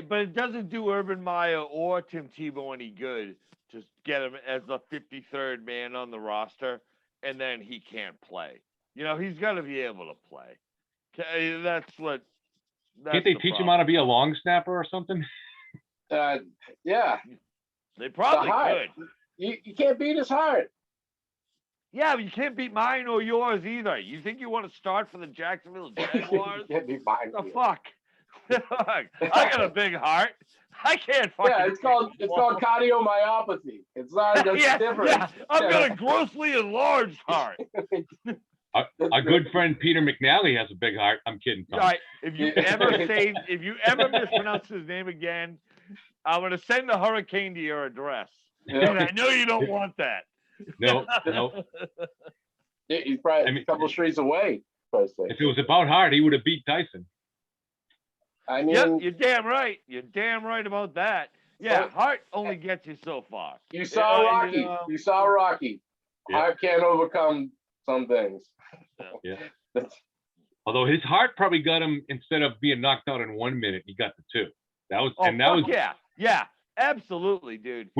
but it doesn't do Urban Meyer or Tim Tebow any good to get him as the 53rd man on the roster, and then he can't play. You know, he's got to be able to play. Can't they teach him how to be a long snapper or something? Yeah. They probably could. You can't beat his heart. Yeah, but you can't beat mine or yours either. You think you want to start for the Jacksonville Jaguars? You can't beat mine. The fuck? I got a big heart. I can't fucking. Yeah, it's called cardiomyopathy. It's not different. Yeah. I've got a grossly enlarged heart. Our good friend Peter McNally has a big heart. I'm kidding, Tom. All right. If you ever mispronounce his name again, I'm gonna send a hurricane to your address. Yeah. And I know you don't want that. No. He's probably a couple streets away. If it was about Hart, he would have beat Tyson. I mean, yep, you're damn right. You're damn right about that. Yeah, Hart only gets you so far. You saw Rocky. You saw Rocky. Hart can't overcome some things. Yeah. Although his heart probably got him, instead of being knocked out in 1 minute, he got the 2. That was absolutely, dude.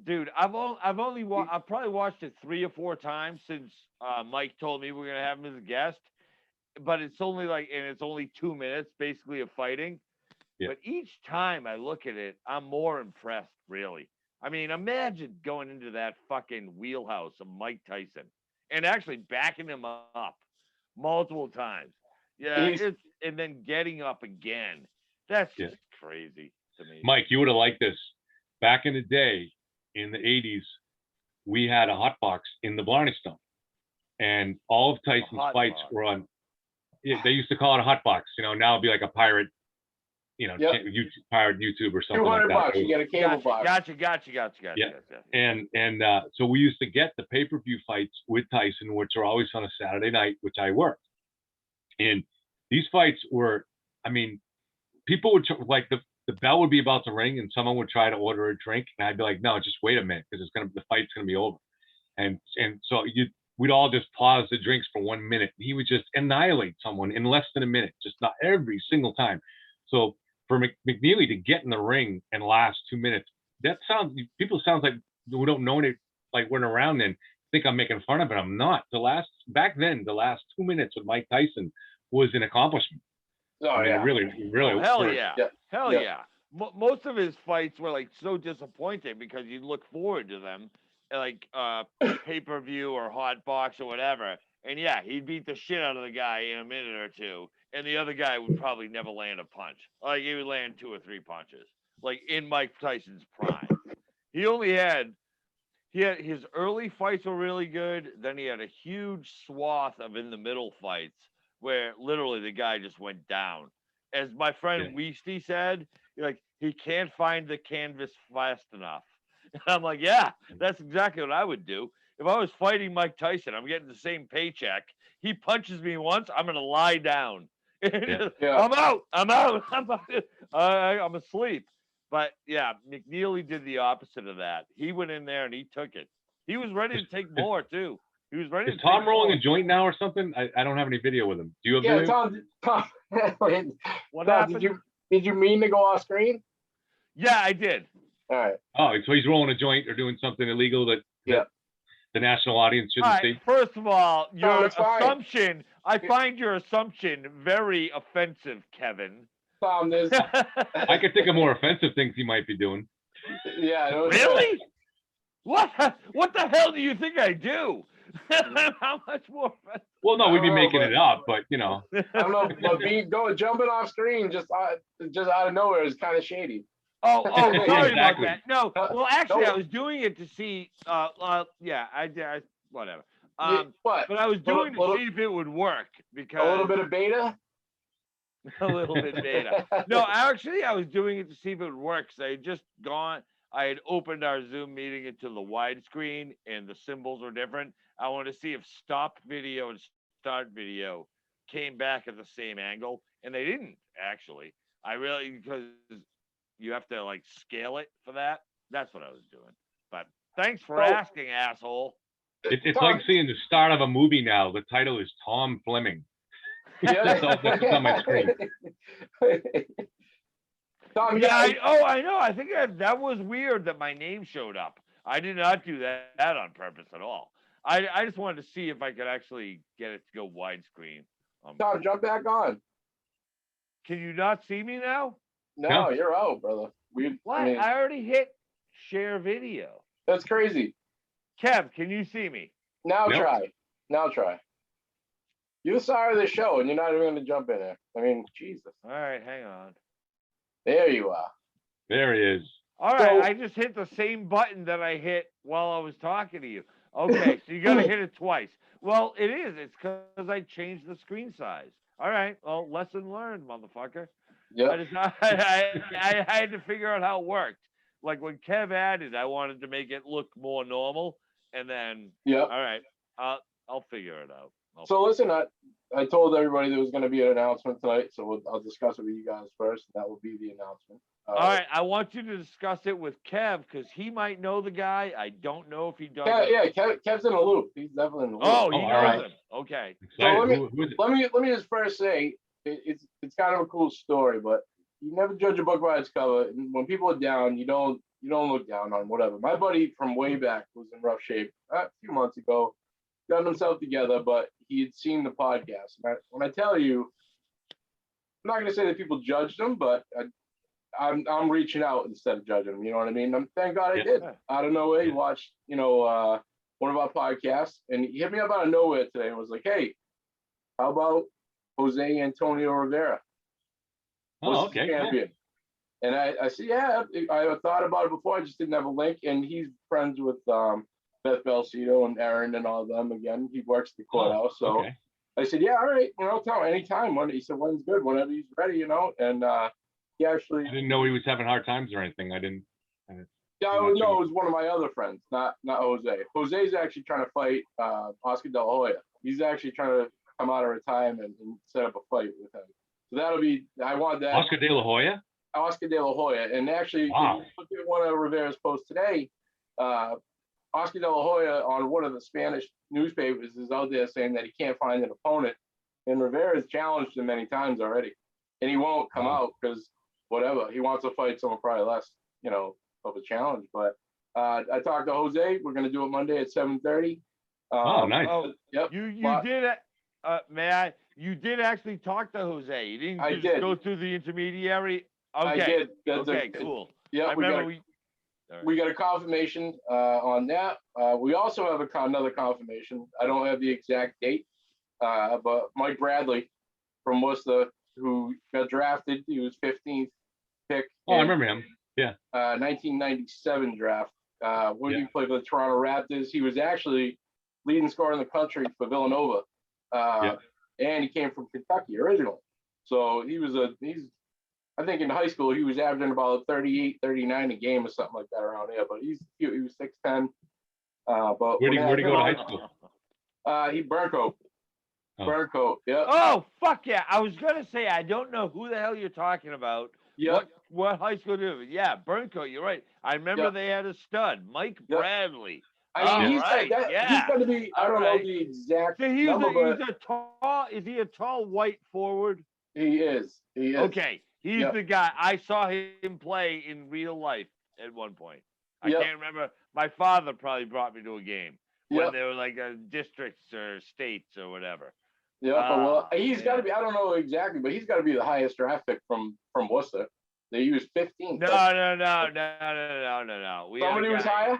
Dude, I've probably watched it 3 or 4 times since Mike told me we're gonna have him as a guest. But it's only it's only 2 minutes basically of fighting. Yeah. But each time I look at it, I'm more impressed, really. I mean, imagine going into that fucking wheelhouse of Mike Tyson and actually backing him up multiple times. Yeah, and then getting up again. That's just crazy to me. Mike, you would have liked this. Back in the day, in the 80s, we had a hot box in the Blarney Stone. And all of Tyson's fights were on. They used to call it a hot box. You know, now it'd be like a pirate, pirate YouTube or something like that. $200, you get a cable box. Gotcha. Yeah. And so we used to get the pay-per-view fights with Tyson, which are always on a Saturday night, which I worked. And these fights were, I mean, people would like the bell would be about to ring and someone would try to order a drink, and I'd be like, no, just wait a minute, because the fight's gonna be over. And so we'd all just pause the drinks for 1 minute. He would just annihilate someone in less than a minute, just not every single time. So for McNeely to get in the ring and last 2 minutes, people sounds like we don't know it, like we're around then, think I'm making fun of it. I'm not. Back then, the last 2 minutes with Mike Tyson was an accomplishment. Really. Hell yeah. Most of his fights were like so disappointing because you look forward to them, like pay-per-view or hot box or whatever, and he'd beat the shit out of the guy in a minute or two, and the other guy would probably never land a punch. Like he would land 2 or 3 punches. Like in Mike Tyson's prime, he had his early fights were really good. Then he had a huge swath of in the middle fights where literally the guy just went down. As my friend Weasty said, he can't find the canvas fast enough. And I'm like, yeah, that's exactly what I would do. If I was fighting Mike Tyson, I'm getting the same paycheck. He punches me once, I'm going to lie down I'm out. I'm asleep. But yeah, McNeely did the opposite of that. He went in there and he took it. He was ready to take more too. He was ready. Is Tom rolling a joint now or something? I don't have any video with him. Do you have video? Tom. What Tom, happened? Did you mean to go off screen? Yeah, I did. All right. Oh, so he's rolling a joint or doing something illegal that the national audience shouldn't see? First of all, your assumption, I find your assumption very offensive, Kevin. Tom, I could think of more offensive things he might be doing. Yeah. Really? What the hell do you think I do? How much more offensive? Well, no, we'd be making it up, but you know. I don't know, but jumping off screen just out of nowhere is kind of shady. Oh, sorry about Exactly. that. No, well, actually, I was doing it to see. Yeah, I whatever. But I was doing to see if it would work because a little bit of beta. A little bit beta. No, actually, I was doing it to see if it would work. So I had opened our Zoom meeting into the widescreen, and the symbols were different. I wanted to see if stop video and start video came back at the same angle, and they didn't actually. Because you have to like scale it for that. That's what I was doing. But thanks for asking, asshole. It's like seeing the start of a movie now. The title is Tom Fleming. Yeah. That's what's on my screen. Tom, I know. I think that was weird that my name showed up. I did not do that on purpose at all. I just wanted to see if I could actually get it to go widescreen. Tom, jump back on. Can you not see me now? No, you're out, brother. What? I already hit share video. That's crazy. Kev, can you see me? Now try. You're the star of the show, and you're not even going to jump in there. I mean, Jesus. All right, hang on. There you are. There he is. All right, I just hit the same button that I hit while I was talking to you. Okay, so you got to hit it twice. Well, it is. It's because I changed the screen size. All right, well, lesson learned, motherfucker. Yeah. I had to figure out how it worked. Like when Kev added, I wanted to make it look more normal, and then all right, I'll figure it out. So listen, I told everybody there was going to be an announcement tonight, so I'll discuss it with you guys first. That will be the announcement. All right, I want you to discuss it with Kev because he might know the guy. I don't know if he does. Kev's in the loop. He's definitely in the loop. Oh, he knows him. Okay. So let me just first say it's kind of a cool story, but you never judge a book by its cover. And when people are down, you don't look down on whatever. My buddy from way back was in rough shape a few months ago, got himself together, but he had seen the podcast. When I tell you, I'm not going to say that people judged him, but I'm reaching out instead of judging him. You know what I mean? Thank God I did. Out of nowhere, he watched, one of our podcasts, and he hit me up out of nowhere today and was like, "Hey, how about Jose Antonio Rivera? Oh, okay. Champion." And I said, "Yeah, I thought about it before. I just didn't have a link." And he's friends with Beth Belcito and Aaron and all of them. Again, he works the courthouse, so I said, "Yeah, all right, tell him anytime." He said, "When's good? Whenever he's ready, And he actually, I didn't know he was having hard times or anything. Yeah, no, it was one of my other friends, not Jose. Jose's actually trying to fight Oscar De La Hoya. He's actually trying to come out of retirement and set up a fight with him. So that'll be. I want that. Oscar De La Hoya. Oscar De La Hoya, and actually, if you look at one of Rivera's posts today. Oscar De La Hoya on one of the Spanish newspapers is out there saying that he can't find an opponent, and Rivera's challenged him many times already, and he won't come out because whatever, he wants to fight someone probably less, of a challenge. But I talked to Jose. We're going to do it Monday at 7:30. Nice. Yep. You did. You did actually talk to Jose. You didn't just go through the intermediary. Okay. I did. Okay. Cool. Yeah. We got a confirmation on that. We also have another confirmation. I don't have the exact date, but Mike Bradley from Worcester, who got drafted, he was 15th pick. Oh, I remember him. Yeah. 1997 draft. When he played for the Toronto Raptors, he was actually leading scorer in the country for Villanova, and he came from Kentucky originally. So I think in high school, he was averaging about 38, 39 a game or something like that around there. But he was 6'10". But where'd he go to high school? He Burncoat. Burn coat. Yeah. Oh, fuck yeah. I was going to say, I don't know who the hell you're talking about. Yep. What high school did it? Yeah, Burncoat, you're right. I remember they had a stud, Mike Bradley. I mean, he's right. he's going to be, I don't know the exact so number, but he's a tall, is he a tall white forward? He is. Okay. He's the guy. I saw him play in real life at one point. I can't remember. My father probably brought me to a game when they were like districts or states or whatever. Yeah, well, he's got to be. I don't know exactly, but he's got to be the highest draft pick from Worcester. They used 15. No. Somebody was higher.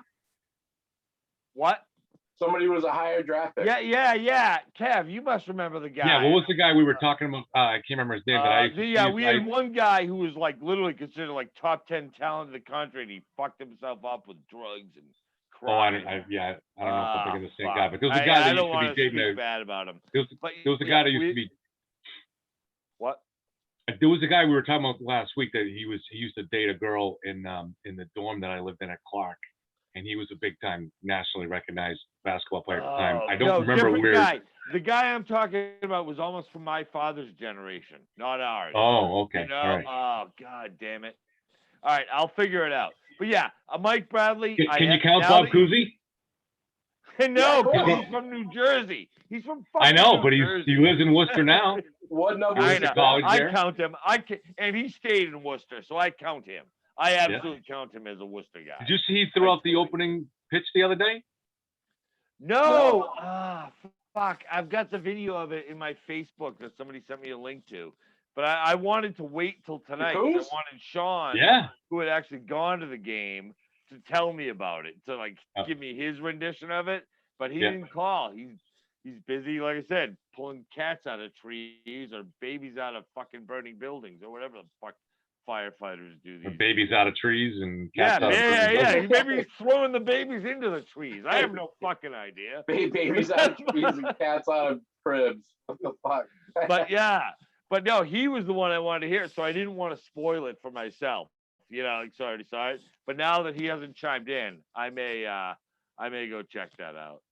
What? Somebody was a higher draft pick. Yeah. Kev, you must remember the guy. Yeah, what was the guy we were talking about? I can't remember his name, but we had one guy who was like literally considered like top 10 talent in the country, and he fucked himself up with drugs and. I don't know if I'm thinking the same guy, but there was a guy that used to be dating bad about him. There was a guy that used to be. What? There was a guy we were talking about last week that he used to date a girl in the dorm that I lived in at Clark, and he was a big time nationally recognized basketball player at the time. I don't remember where. Guy. The guy I'm talking about was almost from my father's generation, not ours. Oh, okay. You know? All right. Oh, god damn it. All right, I'll figure it out. But yeah, Mike Bradley. Can you count Bob Cousy? No, because he's from New Jersey. He's from fucking I know, New but Jersey. he lives in Worcester now. What number I is know. college I there? count him. And he stayed in Worcester, so I count him. I absolutely count him as a Worcester guy. Did you see he threw out the opening pitch the other day? No. Fuck. I've got the video of it in my Facebook that somebody sent me a link to. But I wanted to wait till tonight. I wanted Sean, who had actually gone to the game, to tell me about it, to give me his rendition of it. But he didn't call. He's busy, like I said, pulling cats out of trees or babies out of fucking burning buildings or whatever the fuck firefighters do these babies out of trees and cats out of trees. Maybe he's throwing the babies into the trees. I have no fucking idea. Babies out of trees and cats out of cribs. What the fuck? But no, he was the one I wanted to hear, so I didn't want to spoil it for myself. You know, sorry. But now that he hasn't chimed in, I may go check that out.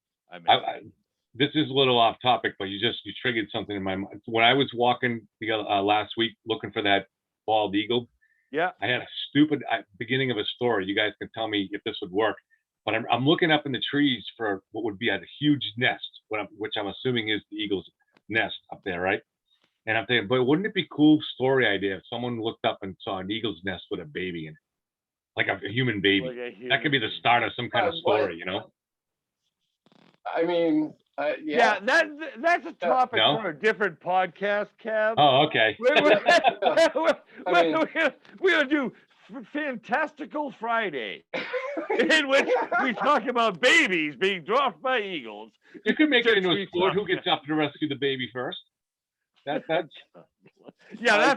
This is a little off topic, but you triggered something in my mind. When I was walking last week looking for that bald eagle, I had a stupid beginning of a story. You guys can tell me if this would work. But I'm looking up in the trees for what would be a huge nest, which I'm assuming is the eagle's nest up there, right? And I'm thinking, but wouldn't it be a cool story idea if someone looked up and saw an eagle's nest with a baby in it? Like a human baby. That could be the start of some kind of story, you know? I mean, that's a topic for a different podcast, Kev. Oh, okay. We're going to do Fantastical Friday, in which we talk about babies being dropped by eagles. You could make it into a sport. Who gets up to rescue the baby first? That's that's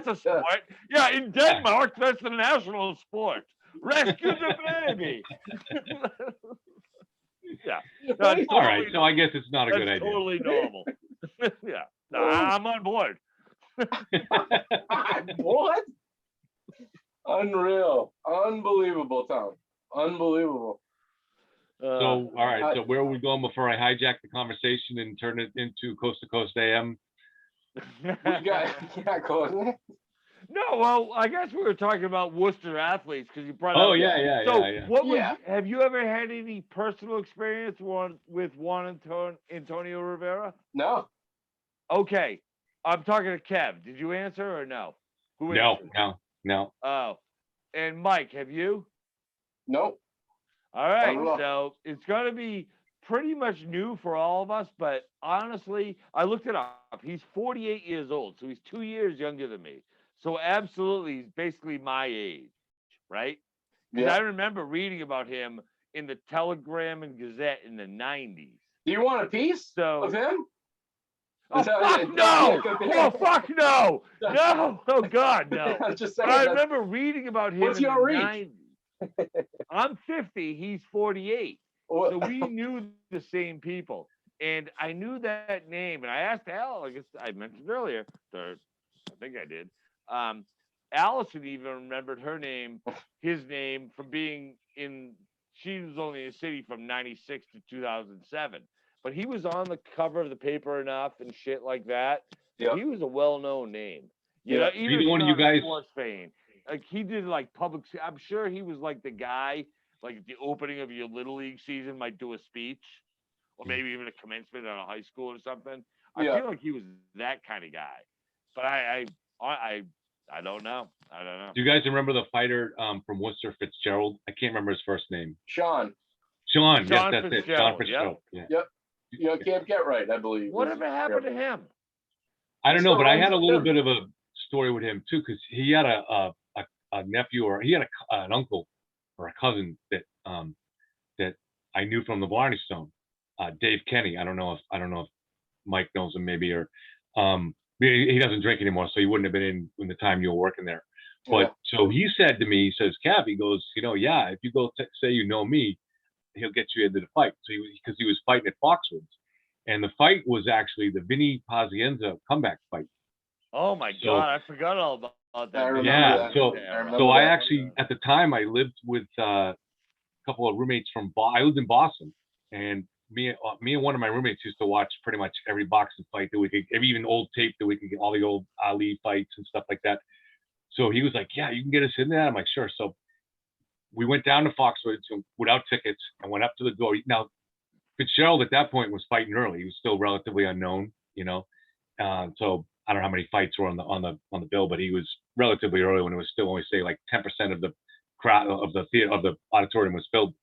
a sport. Yeah, in Denmark, that's the national sport. Rescue the baby. All right. So I guess it's not a good idea. Totally normal. No, I'm on board. What? Unreal. Unbelievable, Tom. Unbelievable. So, all right. So where are we going before I hijack the conversation and turn it into Coast to Coast AM? We got close. No, well, I guess we were talking about Worcester athletes because you brought up. Oh, yeah. Have you ever had any personal experience with Juan Antonio Rivera? No. Okay. I'm talking to Kev. Did you answer or no? No. Oh. And Mike, have you? Nope. All right. So it's going to be pretty much new for all of us, but honestly, I looked it up. He's 48 years old, so he's 2 years younger than me. So absolutely, he's basically my age, right? Because I remember reading about him in the Telegram and Gazette in the 90s. Do you want a piece of him? Oh, fuck no! Oh, fuck no! No! Oh, God, no. I remember reading about him in the 90s. I'm 50, he's 48. So we knew the same people. And I knew that name. And I asked Al, I guess I mentioned earlier, I think I did. Allison even remembered his name from being she was only in the city from 96 to 2007. but he was on the cover of the paper enough and shit like that. Yeah. He was a well-known name. You know, even if Either one of he's you not a guys. sports fan, like he did like public. I'm sure he was like the guy, like at the opening of your little league season, might do a speech, or maybe even a commencement at a high school or something. I feel like he was that kind of guy, but I don't know. I don't know. Do you guys remember the fighter from Worcester, Fitzgerald? I can't remember his first name. Sean. Yes, that's it. Sean Fitzgerald. Yep. You know, Camp Get Right, I believe. Whatever happened to him? I don't know, but I had a little bit of a story with him too, because he had a nephew, or he had an uncle or a cousin that that I knew from the Blarney Stone, Dave Kenny. I don't know if Mike knows him, maybe, or he doesn't drink anymore, so he wouldn't have been in the time you were working there. But so he said to me, he says, Cav, he goes, you know, yeah, if you go say you know me, he'll get you into the fight. So because he was fighting at Foxwoods, and the fight was actually the Vinny Pazienza comeback fight. Oh my God, I forgot all about that. I remember that. So I actually, at the time, I lived with a couple of roommates from I lived in Boston, and me and one of my roommates used to watch pretty much every boxing fight that we could, even old tape that we could get, all the old Ali fights and stuff like that. So he was like, yeah, you can get us in there. I'm like, sure. So we went down to Foxwoods without tickets and went up to the door. Now, Fitzgerald at that point was fighting early. He was still relatively unknown, you know. So I don't know how many fights were on the bill, but he was relatively early when it was still only, say, like 10% of the crowd of the theater, of the auditorium was filled.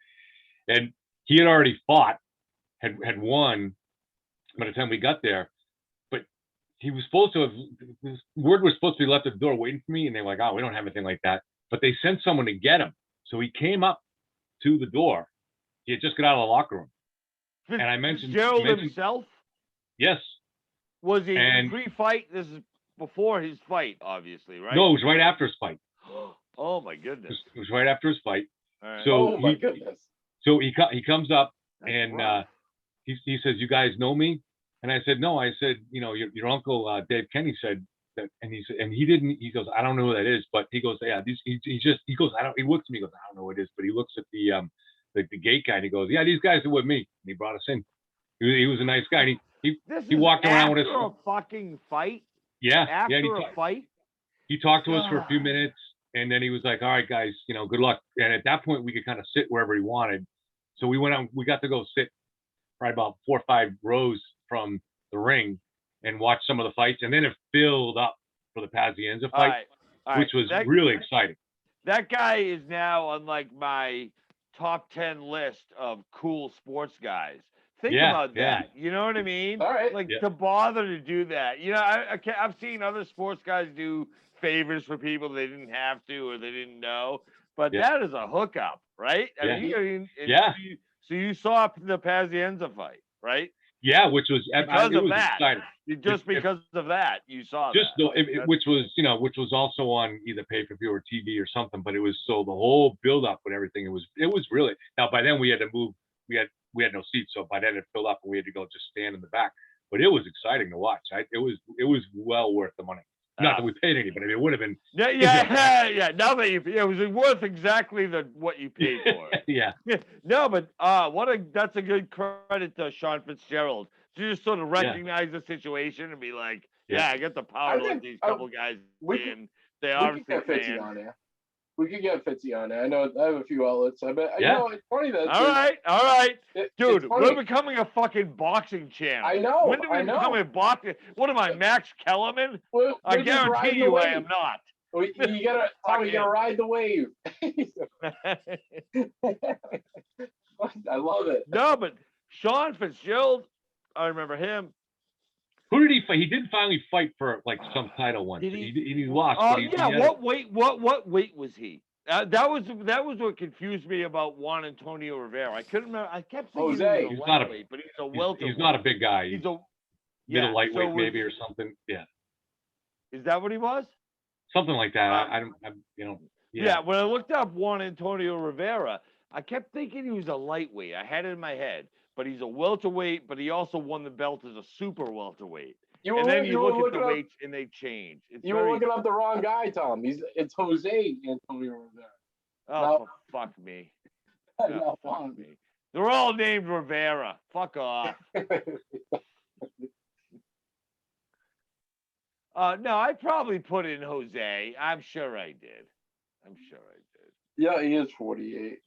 And he had already fought, had won by the time we got there. But he was supposed to have, word was supposed to be left at the door waiting for me, and they were like, oh, we don't have anything like that. But they sent someone to get him. So he came up to the door. He had just got out of the locker room. And I mentioned Gerald himself. Yes. Was he pre-fight? This is before his fight, obviously, right? No, it was right after his fight. Oh my goodness! It was right after his fight. Right. So my goodness! So he comes up. That's and rough. he says, "You guys know me?" And I said, "No." I said, "You know, your uncle Dave Kenny said that," and he said, and he didn't. He goes, "I don't know who that is," but he goes, "Yeah." He goes, "I don't." He looks at me, he goes, "I don't know who it is," but he looks at the gate guy and he goes, "Yeah, these guys are with me." And he brought us in. He was a nice guy. And he walked around with us. After a fucking fight. Yeah. After a fight. He talked to us for a few minutes, and then he was like, "All right, guys, you know, good luck." And at that point, we could kind of sit wherever he wanted. So we went out. We got to go sit right about 4 or 5 rows from the ring and watch some of the fights, and then it filled up for the Pazienza fight, which was really exciting. That guy is now on like my top 10 list of cool sports guys. Think about that. You know what I mean? All right. Like to bother to do that. You know, I've seen other sports guys do favors for people they didn't have to or they didn't know, but that is a hookup, right? I mean, so you saw the Pazienza fight, right? Yeah, which was because of that. Exciting. Just because of that, you saw that. Which was also on either pay-per-view or TV or something. But it was so the whole build-up and everything. It was really, now by then we had to move. We had no seats, so by then it filled up and we had to go just stand in the back. But it was exciting to watch. It was well worth the money. Not that we paid any, but I mean, it would have been. Yeah. Now that it was worth exactly what you paid for. Yeah. No, but that's a good credit to Sean Fitzgerald to just sort of recognize the situation and be like, I got the power to let these couple guys in. They obviously can. We could get Fitzy on it. I know I have a few outlets. I bet. You know, it's funny that. All right. Dude, we're becoming a fucking boxing channel. I know. When do we become a boxing? What am I, Max Kellerman? I guarantee you I am not. You gotta ride the wave. I love it. No, but Sean Fitzgerald, I remember him. Who did he fight? He did finally fight for like some title once. He lost. What weight was he? That was what confused me about Juan Antonio Rivera. I couldn't remember. I kept thinking he's not a lightweight, but he's a welterweight. He's not a big guy. He's a middle lightweight maybe or something. Yeah. Is that what he was? Something like that. Yeah. When I looked up Juan Antonio Rivera, I kept thinking he was a lightweight. I had it in my head. But he's a welterweight, but he also won the belt as a super welterweight. And then you look at the weights and they change. You were looking up the wrong guy, Tom. It's Jose Antonio Rivera. Oh, fuck me. No, fuck me. They're all named Rivera. Fuck off. No, I probably put in Jose. I'm sure I did. Yeah, he is 48.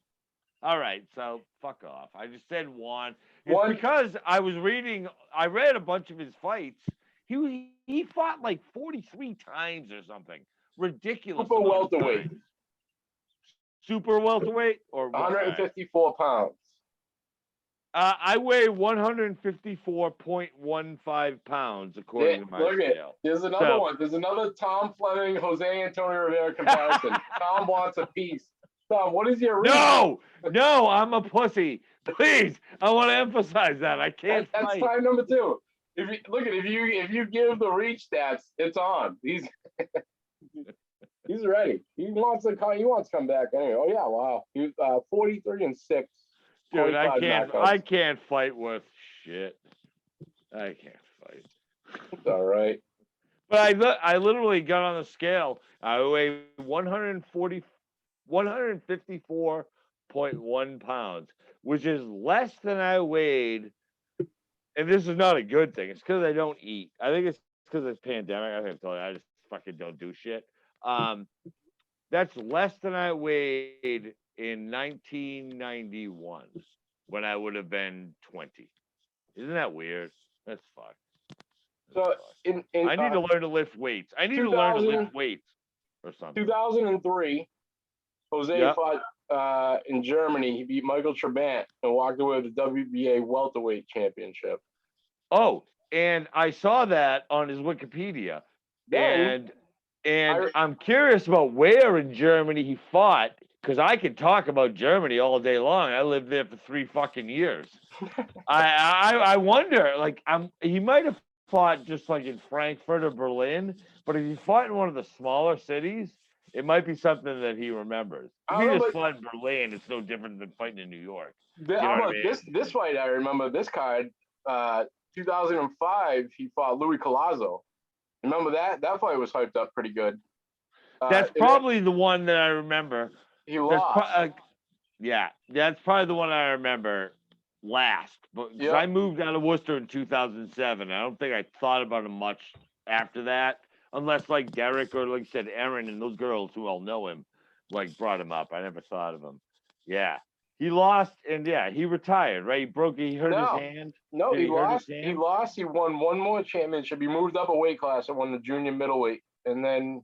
All right, so fuck off. I just said one. It's because I read a bunch of his fights. He fought like 43 times or something. Ridiculous. Super welterweight. Super welterweight or 154 pounds. I weigh 154.15 pounds according to my scale. There's another one. There's another Tom Fleming, Jose Antonio Rivera comparison. Tom wants a piece. Tom, what is your No, I'm a pussy. Please, I want to emphasize that. I can't That's fight. time number 2. If you give the reach stats, it's on. He's ready. He wants to come back anyway. Oh yeah, wow. He's 43-6. Dude, I can't fight with shit. I can't fight. It's all right. But I literally got on the scale. I weigh 154.1 pounds, which is less than I weighed. And this is not a good thing. It's because I don't eat. I think it's because it's pandemic. I think I just fucking don't do shit. That's less than I weighed in 1991 when I would have been 20. Isn't that weird? That's fucked. So I need to learn to lift weights. I need to learn to lift weights or something. 2003, Jose fought in Germany. He beat Michael Trabant and walked away with the WBA welterweight championship. Oh, and I saw that on his Wikipedia. And I'm curious about where in Germany he fought, because I could talk about Germany all day long. I lived there for 3 fucking years. I wonder, like, he might have fought just like in Frankfurt or Berlin, but if he fought in one of the smaller cities, it might be something that he remembers. If he just fought in Berlin, it's no different than fighting in New York. This fight, I remember this card. 2005, he fought Louis Collazo. Remember that? That fight was hyped up pretty good. That's probably the one that I remember. He lost. That's probably the one I remember last. But I moved out of Worcester in 2007. I don't think I thought about him much after that, unless like Derek or like I said, Aaron and those girls who all know him, like brought him up. I never thought of him. Yeah. He lost, and he retired, right? He hurt his hand. No, he lost. He lost. He won one more championship. He moved up a weight class and won the junior middleweight. And then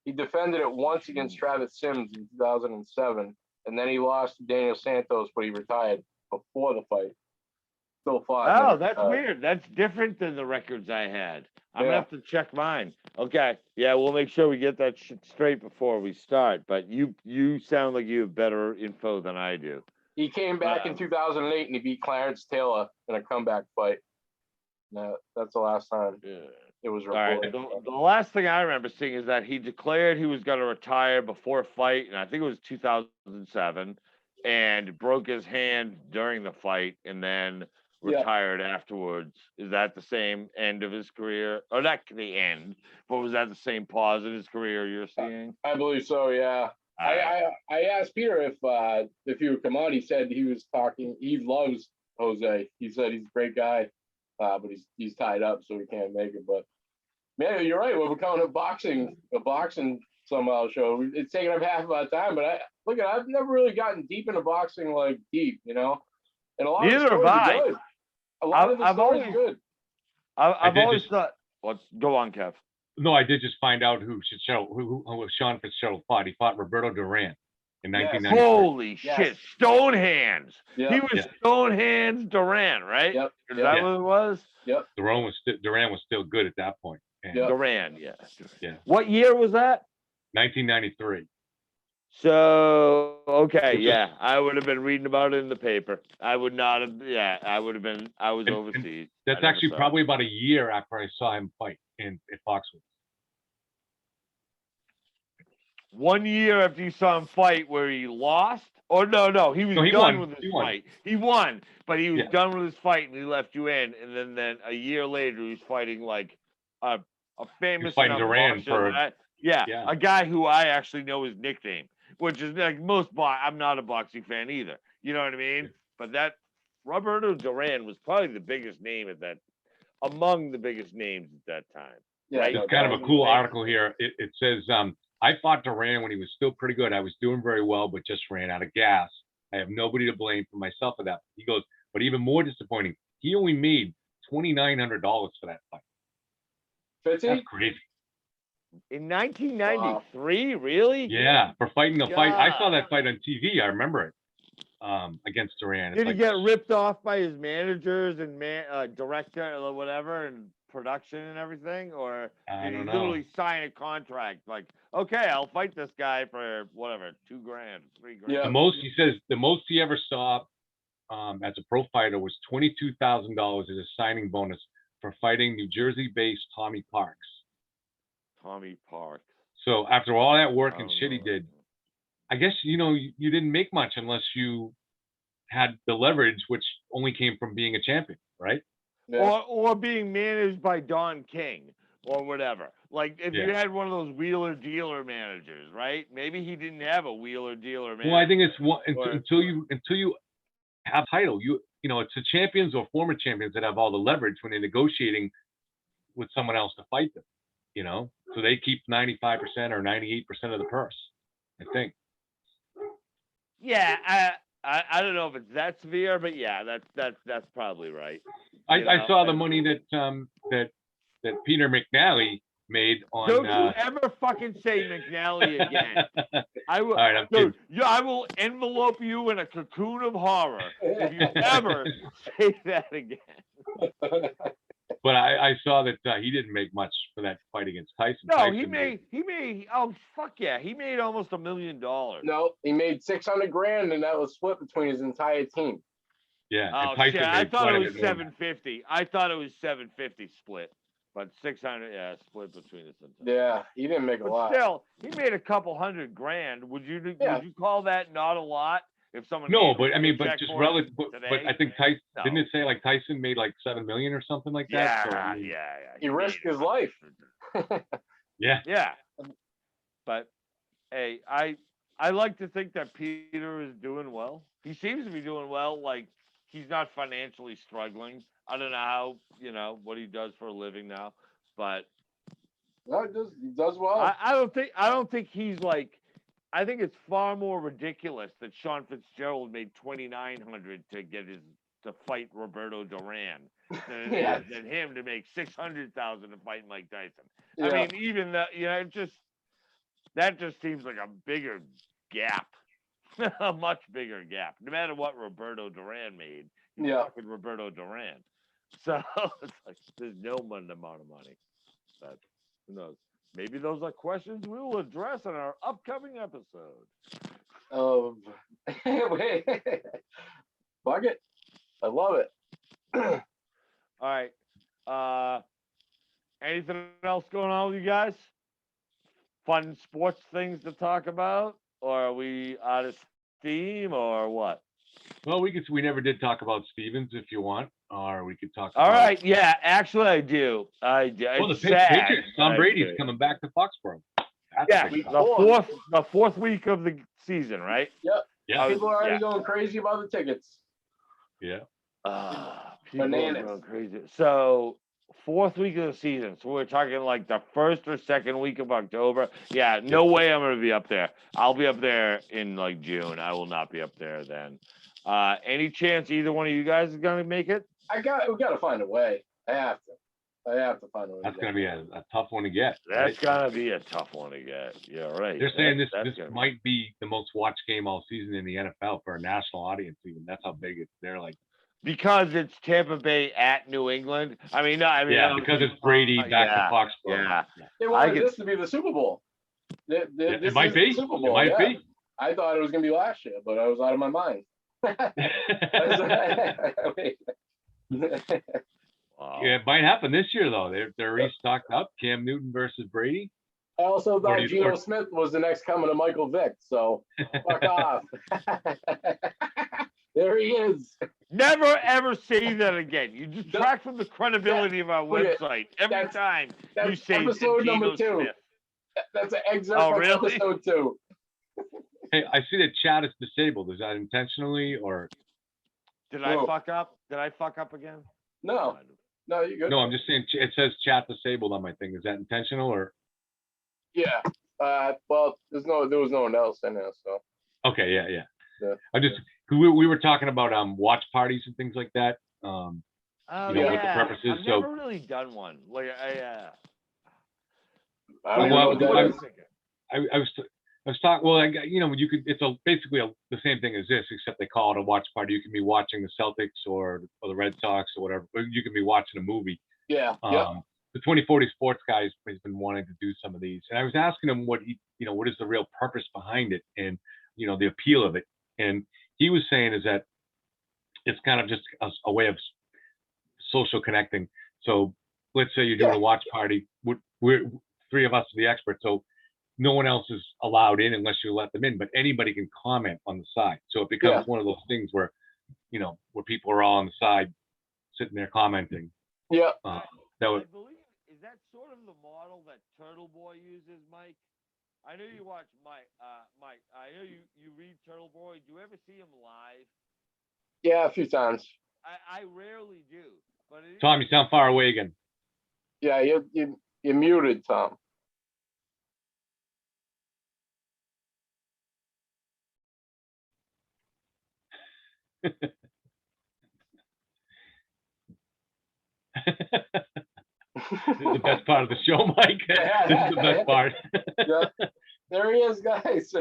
he defended it once against Travis Sims in 2007. And then he lost to Daniel Santos, but he retired before the fight. Still fought. Oh, that's weird. That's different than the records I had. I'm gonna have to check mine. Okay. Yeah, we'll make sure we get that shit straight before we start. But you sound like you have better info than I do. He came back in 2008 and he beat Clarence Taylor in a comeback fight. No, that's the last time it was reported. All right. The last thing I remember seeing is that he declared he was going to retire before a fight, and I think it was 2007, and broke his hand during the fight, and then retired afterwards. Is that the same end of his career? Or not the end, but was that the same pause in his career you're seeing? I believe so, yeah. I asked Peter if he would come on. He said he was talking. He loves Jose. He said he's a great guy, but he's tied up, so he can't make it. But man, you're right. We're becoming a boxing somehow show. It's taking up half of our time. But I've never really gotten deep into boxing, like deep, you know. And a lot of the stories are good. A lot of the stories are good. I've always thought. Well, go on, Kev. No, I did just find out who Sean Fitzgerald fought. He fought Roberto Duran in 1993. Holy shit, Stonehands. Yep. He was Stonehands Duran, right? Yep. Is that what it was? Yep. Duran was still good at that point. Duran, yeah. What year was that? 1993. So, okay, I would have been reading about it in the paper. I would not have, I would have been, I was overseas. That's actually probably about a year after I saw him fight at Foxwoods. 1 year after you saw him fight where he lost? Or no, he was done with his fight. He won, but he was done with his fight and he left you in. And then a year later, he was fighting like a famous fighting Duran for a guy who I actually know his nickname, which is like I'm not a boxing fan either. You know what I mean? but that Roberto Duran was probably the biggest name among the biggest names at that time. Yeah, right? It's kind of a cool article here. It says, I fought Duran when he was still pretty good. I was doing very well, but just ran out of gas. I have nobody to blame for myself for that. He goes, but even more disappointing, he only made $2,900 for that fight. Fitzy? That's crazy. In 1993, really? Yeah, for fighting a fight. I saw God. that fight on TV. I remember it. Against Duran. Did he get ripped off by his managers and director or whatever and production and everything, or did he literally sign a contract like, okay, I'll fight this guy for whatever, $2,000, $3,000? Yeah. The most he says, the most he ever saw as a pro fighter was $22,000 as a signing bonus for fighting New Jersey-based Tommy Parks. Tommy Parks. So after all that work and shit he know. did, I guess, you didn't make much unless you had the leverage, which only came from being a champion, right? Yeah. Or being managed by Don King or whatever. Like if you had one of those wheeler dealer managers, right? Maybe he didn't have a wheeler dealer manager. Well, I think it's until you have title, it's the champions or former champions that have all the leverage when they're negotiating with someone else to fight them. So they keep 95% or 98% of the purse, I think. Yeah, I don't know if it's that severe, but yeah, that's probably right. I saw the money that Peter McNally made on. Don't you ever fucking say McNally again? I will. All right, I'm dude, I will envelope you in a cocoon of horror if you ever say that again. But I saw that he didn't make much for that fight against Tyson. No, Tyson he made. Oh fuck yeah, he made almost $1 million. No, he made $600,000, and that was split between his entire team. Yeah. Oh shit! I thought it was 750. I thought it was 750 split, but 600, yeah, split between us. Yeah, he didn't make a lot. Still, he made a couple $100,000. Would you call that not a lot? If someone but just relative. But I think Tyson didn't it say like Tyson made like $7 million or something like that? Yeah, so, yeah. He risked his life. Yeah. But hey, I like to think that Peter is doing well. He seems to be doing well. Like he's not financially struggling. I don't know how what he does for a living now, but no, he does well. I don't think he's like. I think it's far more ridiculous that Sean Fitzgerald made $2,900 to fight Roberto Duran than it is than him to make $600,000 to fight Mike Tyson. Yeah. I mean, even that just seems like a bigger gap, a much bigger gap. No matter what Roberto Duran made, he's fucking Roberto Duran. So it's like there's no amount of money. But who knows? Maybe those are questions we will address in our upcoming episode. Fuck it. I love it. All right. Anything else going on with you guys? Fun sports things to talk about? Or are we out of steam or what? Well, we never did talk about Stevens if you want, or we could talk All about. Right, yeah, actually I do. Well, the Patriots, Tom Brady's coming back to Foxborough. The fourth week of the season, right? Yep. Yeah. People are already going crazy about the tickets. Yeah. People are going crazy. So, fourth week of the season. So we're talking like the first or second week of October. Yeah, no way I'm going to be up there. I'll be up there in like June. I will not be up there then. Any chance either one of you guys is going to make it? We got to find a way. I have to find a way. That's going to be a tough one to get. That's going to be a tough one to get. Yeah, right. They're saying this might be the most watched game all season in the NFL for a national audience. Even that's how big they're like. Because it's Tampa Bay at New England. Because it's Brady back to Foxborough. Yeah. They wanted this to be the Super Bowl. It might be. Super Bowl. It might be. I thought it was going to be last year, but I was out of my mind. Wow. Yeah, it might happen this year though. They're restocked up. Cam Newton versus Brady. I also thought Geno Smith was the next coming to Michael Vick. So fuck off. There he is. Never ever say that again. You detract from the credibility of our website every time you say episode number 2. Smith. That's an excerpt from episode 2. Hey, I see that chat is disabled. Is that intentionally or? Did I fuck up? Did I fuck up again? No, you're good. No, I'm just saying it says chat disabled on my thing. Is that intentional or? Yeah. Well, there was no one else in there, so. Okay, yeah. I just we were talking about watch parties and things like that. Oh, what the purpose is. I've never really done one. Like I don't even know what that is. I was talking. Well, you could. It's basically the same thing as this, except they call it a watch party. You can be watching the Celtics or the Red Sox or whatever. But you can be watching a movie. Yeah. The 2040 Sports guy has been wanting to do some of these, and I was asking him what is the real purpose behind it, and the appeal of it. And he was saying is that it's kind of just a way of social connecting. So let's say you're doing a watch party. We're three of us are the experts, so no one else is allowed in unless you let them in, but anybody can comment on the side. So it becomes one of those things where, where people are all on the side sitting there commenting. Yeah. I believe, is that sort of the model that Turtle Boy uses, Mike? I know you watch Mike. I know you read Turtle Boy. Do you ever see him live? Yeah, a few times. I rarely do. But Tom, you sound far away again. Yeah, you're muted, Tom. This is the best part of the show, Mike. This is the best part. Yeah. There he is, guys.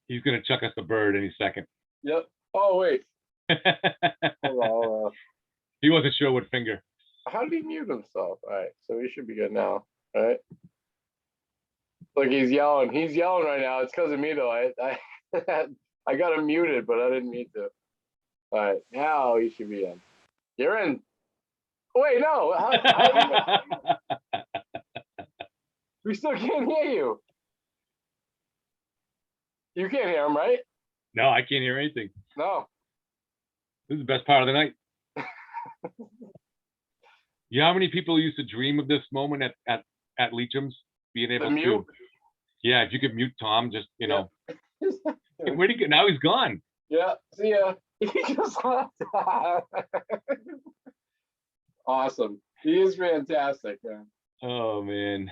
He's gonna chuck us the bird any second. Yep. Oh wait. Hold on. He wasn't sure what finger. How did he mute himself? All right, so he should be good now. All right. Look, he's yelling. He's yelling right now. It's because of me, though. I got him muted, but I didn't mean to. All right, now he should be in. You're in. Wait, no. We still can't hear you. You can't hear him, right? No, I can't hear anything. No. This is the best part of the night. You know how many people used to dream of this moment at Leachum's being able to? Yeah, if you could mute Tom, just where'd he go? Now he's gone. Yeah, see ya. He just left. Awesome. He is fantastic, man. Oh man.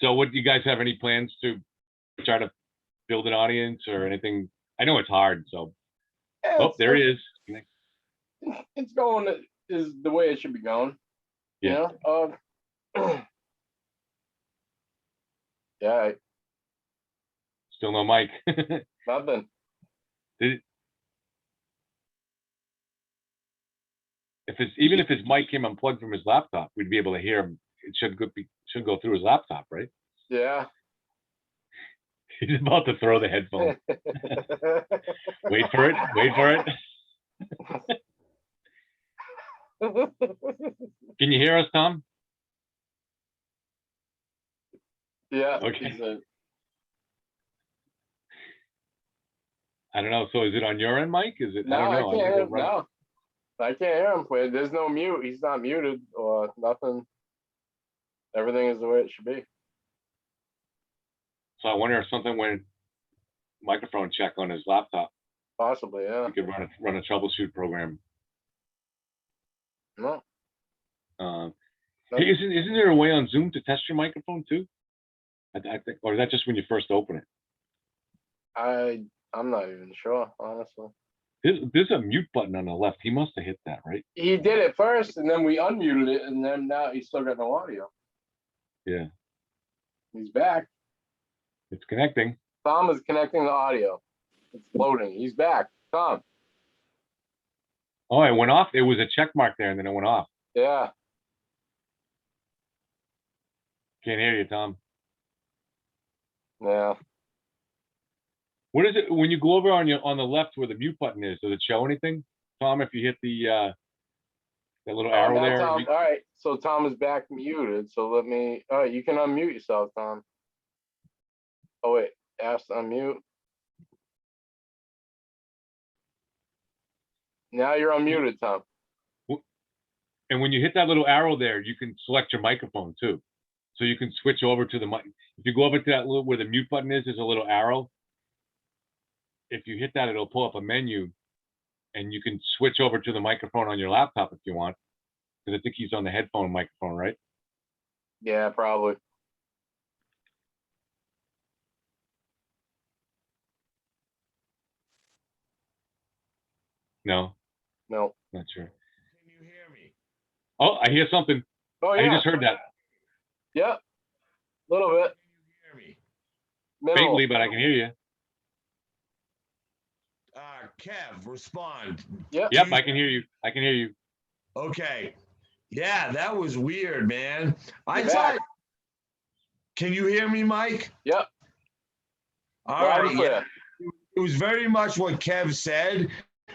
So, what do you guys have any plans to try to build an audience or anything? I know it's hard. So, there he is. It's going is the way it should be going. Yeah. Yeah. Still no mic. Nothing. Even if his mic came unplugged from his laptop, we'd be able to hear him. It should go through his laptop, right? Yeah. He's about to throw the headphone. Wait for it. Wait for it. Can you hear us, Tom? Yeah. Okay. I don't know. So is it on your end, Mike? Is it? No, I don't know. I can't hear him. No, I can't hear him. There's no mute. He's not muted or nothing. Everything is the way it should be. So I wonder if something went microphone check on his laptop. Possibly, yeah. You could run a troubleshoot program. No. Hey, isn't there a way on Zoom to test your microphone too? I think, or is that just when you first open it? I'm not even sure, honestly. There's a mute button on the left. He must have hit that, right? He did it first, and then we unmuted it, and then now he's still got no audio. Yeah. He's back. It's connecting. Tom is connecting the audio. It's loading. He's back. Tom. Oh, it went off. It was a check mark there, and then it went off. Yeah. Can't hear you, Tom. Yeah. What is it when you go over on the left where the mute button is? Does it show anything, Tom? If you hit the that little arrow there. Tom, all right. So Tom is back muted. So let me. All right, you can unmute yourself, Tom. Oh wait, ask to unmute. Now you're unmuted, Tom. And when you hit that little arrow there, you can select your microphone too. So you can switch over to the mic. If you go over to that little where the mute button is, there's a little arrow. If you hit that, it'll pull up a menu, and you can switch over to the microphone on your laptop if you want, because I think he's on the headphone microphone, right? Yeah, probably. No, No. not sure. Can you hear me? Oh, I hear something. Oh yeah. I just heard that Yeah. A little bit. Can you hear me? Minimal. faintly, but I can hear you. Kev, respond. Yep. Yep, I can hear you. I can hear you. Okay. Yeah, that was weird, man. I You're thought. back. Can you hear me, Mike? Yep. All Loud right. and clear. Yeah. It was very much what Kev said.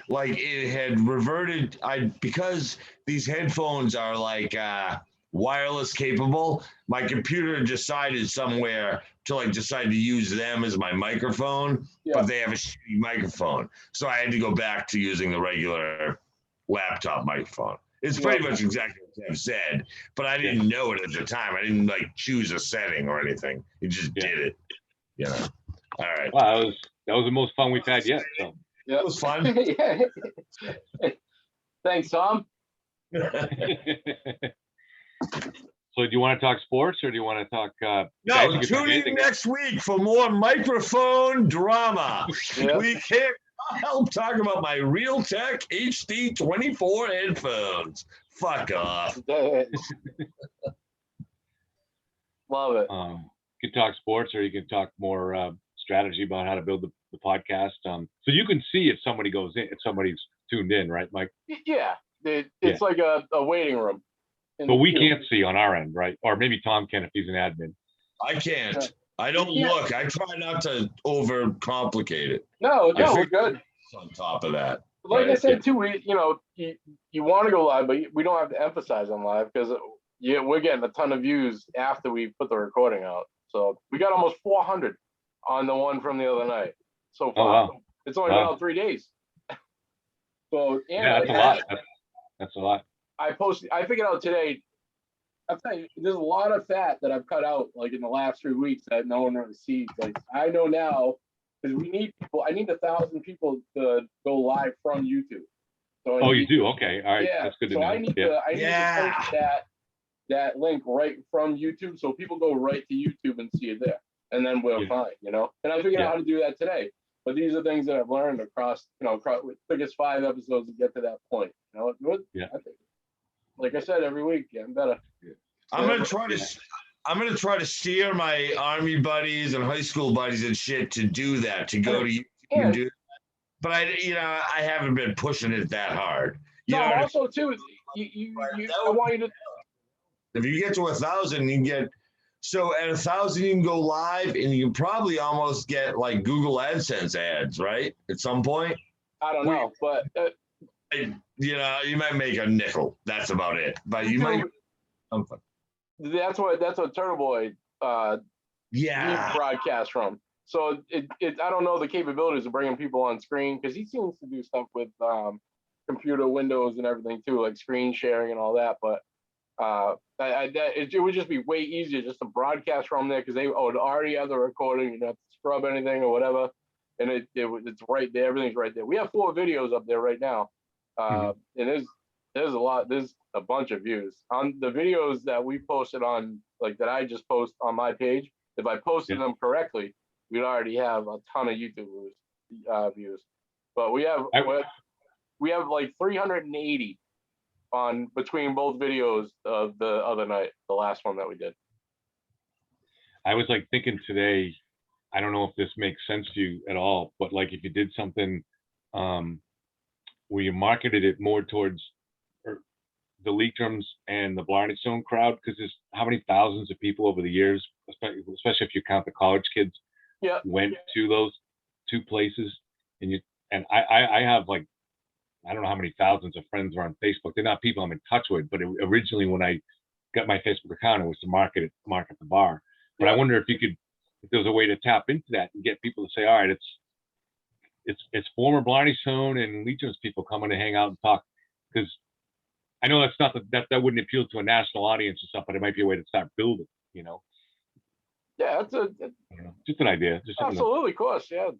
Like it had reverted. Because these headphones are like wireless capable. My computer decided somewhere to decide to use them as my microphone, but they have a shitty microphone, so I had to go back to using the regular laptop microphone. It's pretty much exactly what Kev said, but I didn't know it at the time. I didn't choose a setting or anything. It just did it. You know. All right. Wow, that was the most fun we've had yet. So. Yep. It was fun. Thanks, Tom. So do you want to talk sports or do you want to talk? No, tune in next week for more microphone drama. Yep. We can't help talk about my Realtek HD 24 headphones. Fuck off. Love it. You can talk sports or you can talk more strategy about how to build the podcast. So you can see if somebody goes in, if somebody's tuned in, right, Mike? Yeah. It's like a waiting room. But we can't see on our end, right? Or maybe Tom can if he's an admin. I can't. I don't look. I try not to overcomplicate it. No, we're good. On top of that. Like I said too, you want to go live, but we don't have to emphasize on live because we're getting a ton of views after we put the recording out. So we got almost 400 on the one from the other night so far. Oh, wow. It's only been out 3 days. So yeah, that's a lot. That's a lot. I figured out today. I'll tell you, there's a lot of fat that I've cut out in the last 3 weeks that no one really sees. I know now because we need people. I need 1,000 people to go live from YouTube. So you do? Okay, all right. Yeah, that's good to so know. I need to post that link right from YouTube, so people go right to YouTube and see it there, and then we're fine, And I figured out how to do that today. But these are things that I've learned across, it took us 5 episodes to get to that point. I think, like I said, every week getting better. I'm gonna try to steer my army buddies and high school buddies and shit to do that, to go to YouTube and do that. But I haven't been pushing it that hard. Also too, I want you to. If you get to 1,000, you can get. So at 1,000, you can go live, and you can probably almost get Google AdSense ads, right? At some point. I don't know, but you might make a nickel. That's about it. But you might something. That's what Turtle Boy broadcast from. So I don't know the capabilities of bringing people on screen because he seems to do stuff with computer windows and everything too, like screen sharing and all that. But it would just be way easier just to broadcast from there because they would already have the recording. You don't have to scrub anything or whatever, and it's right there. Everything's right there. We have 4 videos up there right now, and there's a lot. There's a bunch of views on the videos that we posted on, that I just post on my page. If I posted them correctly, we'd already have a ton of YouTube views. But we have 380 on between both videos of the other night, the last one that we did. I was thinking today, I don't know if this makes sense to you at all, but if you did something where you marketed it more towards the Leatrams and the Blarney Stone crowd, because there's how many thousands of people over the years, especially if you count the college kids, went to those 2 places, and I have I don't know how many thousands of friends are on Facebook. They're not people I'm in touch with, but originally when I got my Facebook account, it was to market the bar. But I wonder if there was a way to tap into that and get people to say, all right, it's former Blarney Stone and Legions people coming to hang out and talk, because I know that's not that wouldn't appeal to a national audience or stuff, but it might be a way to start building, Yeah, that's just an idea. Just absolutely, of course, yeah.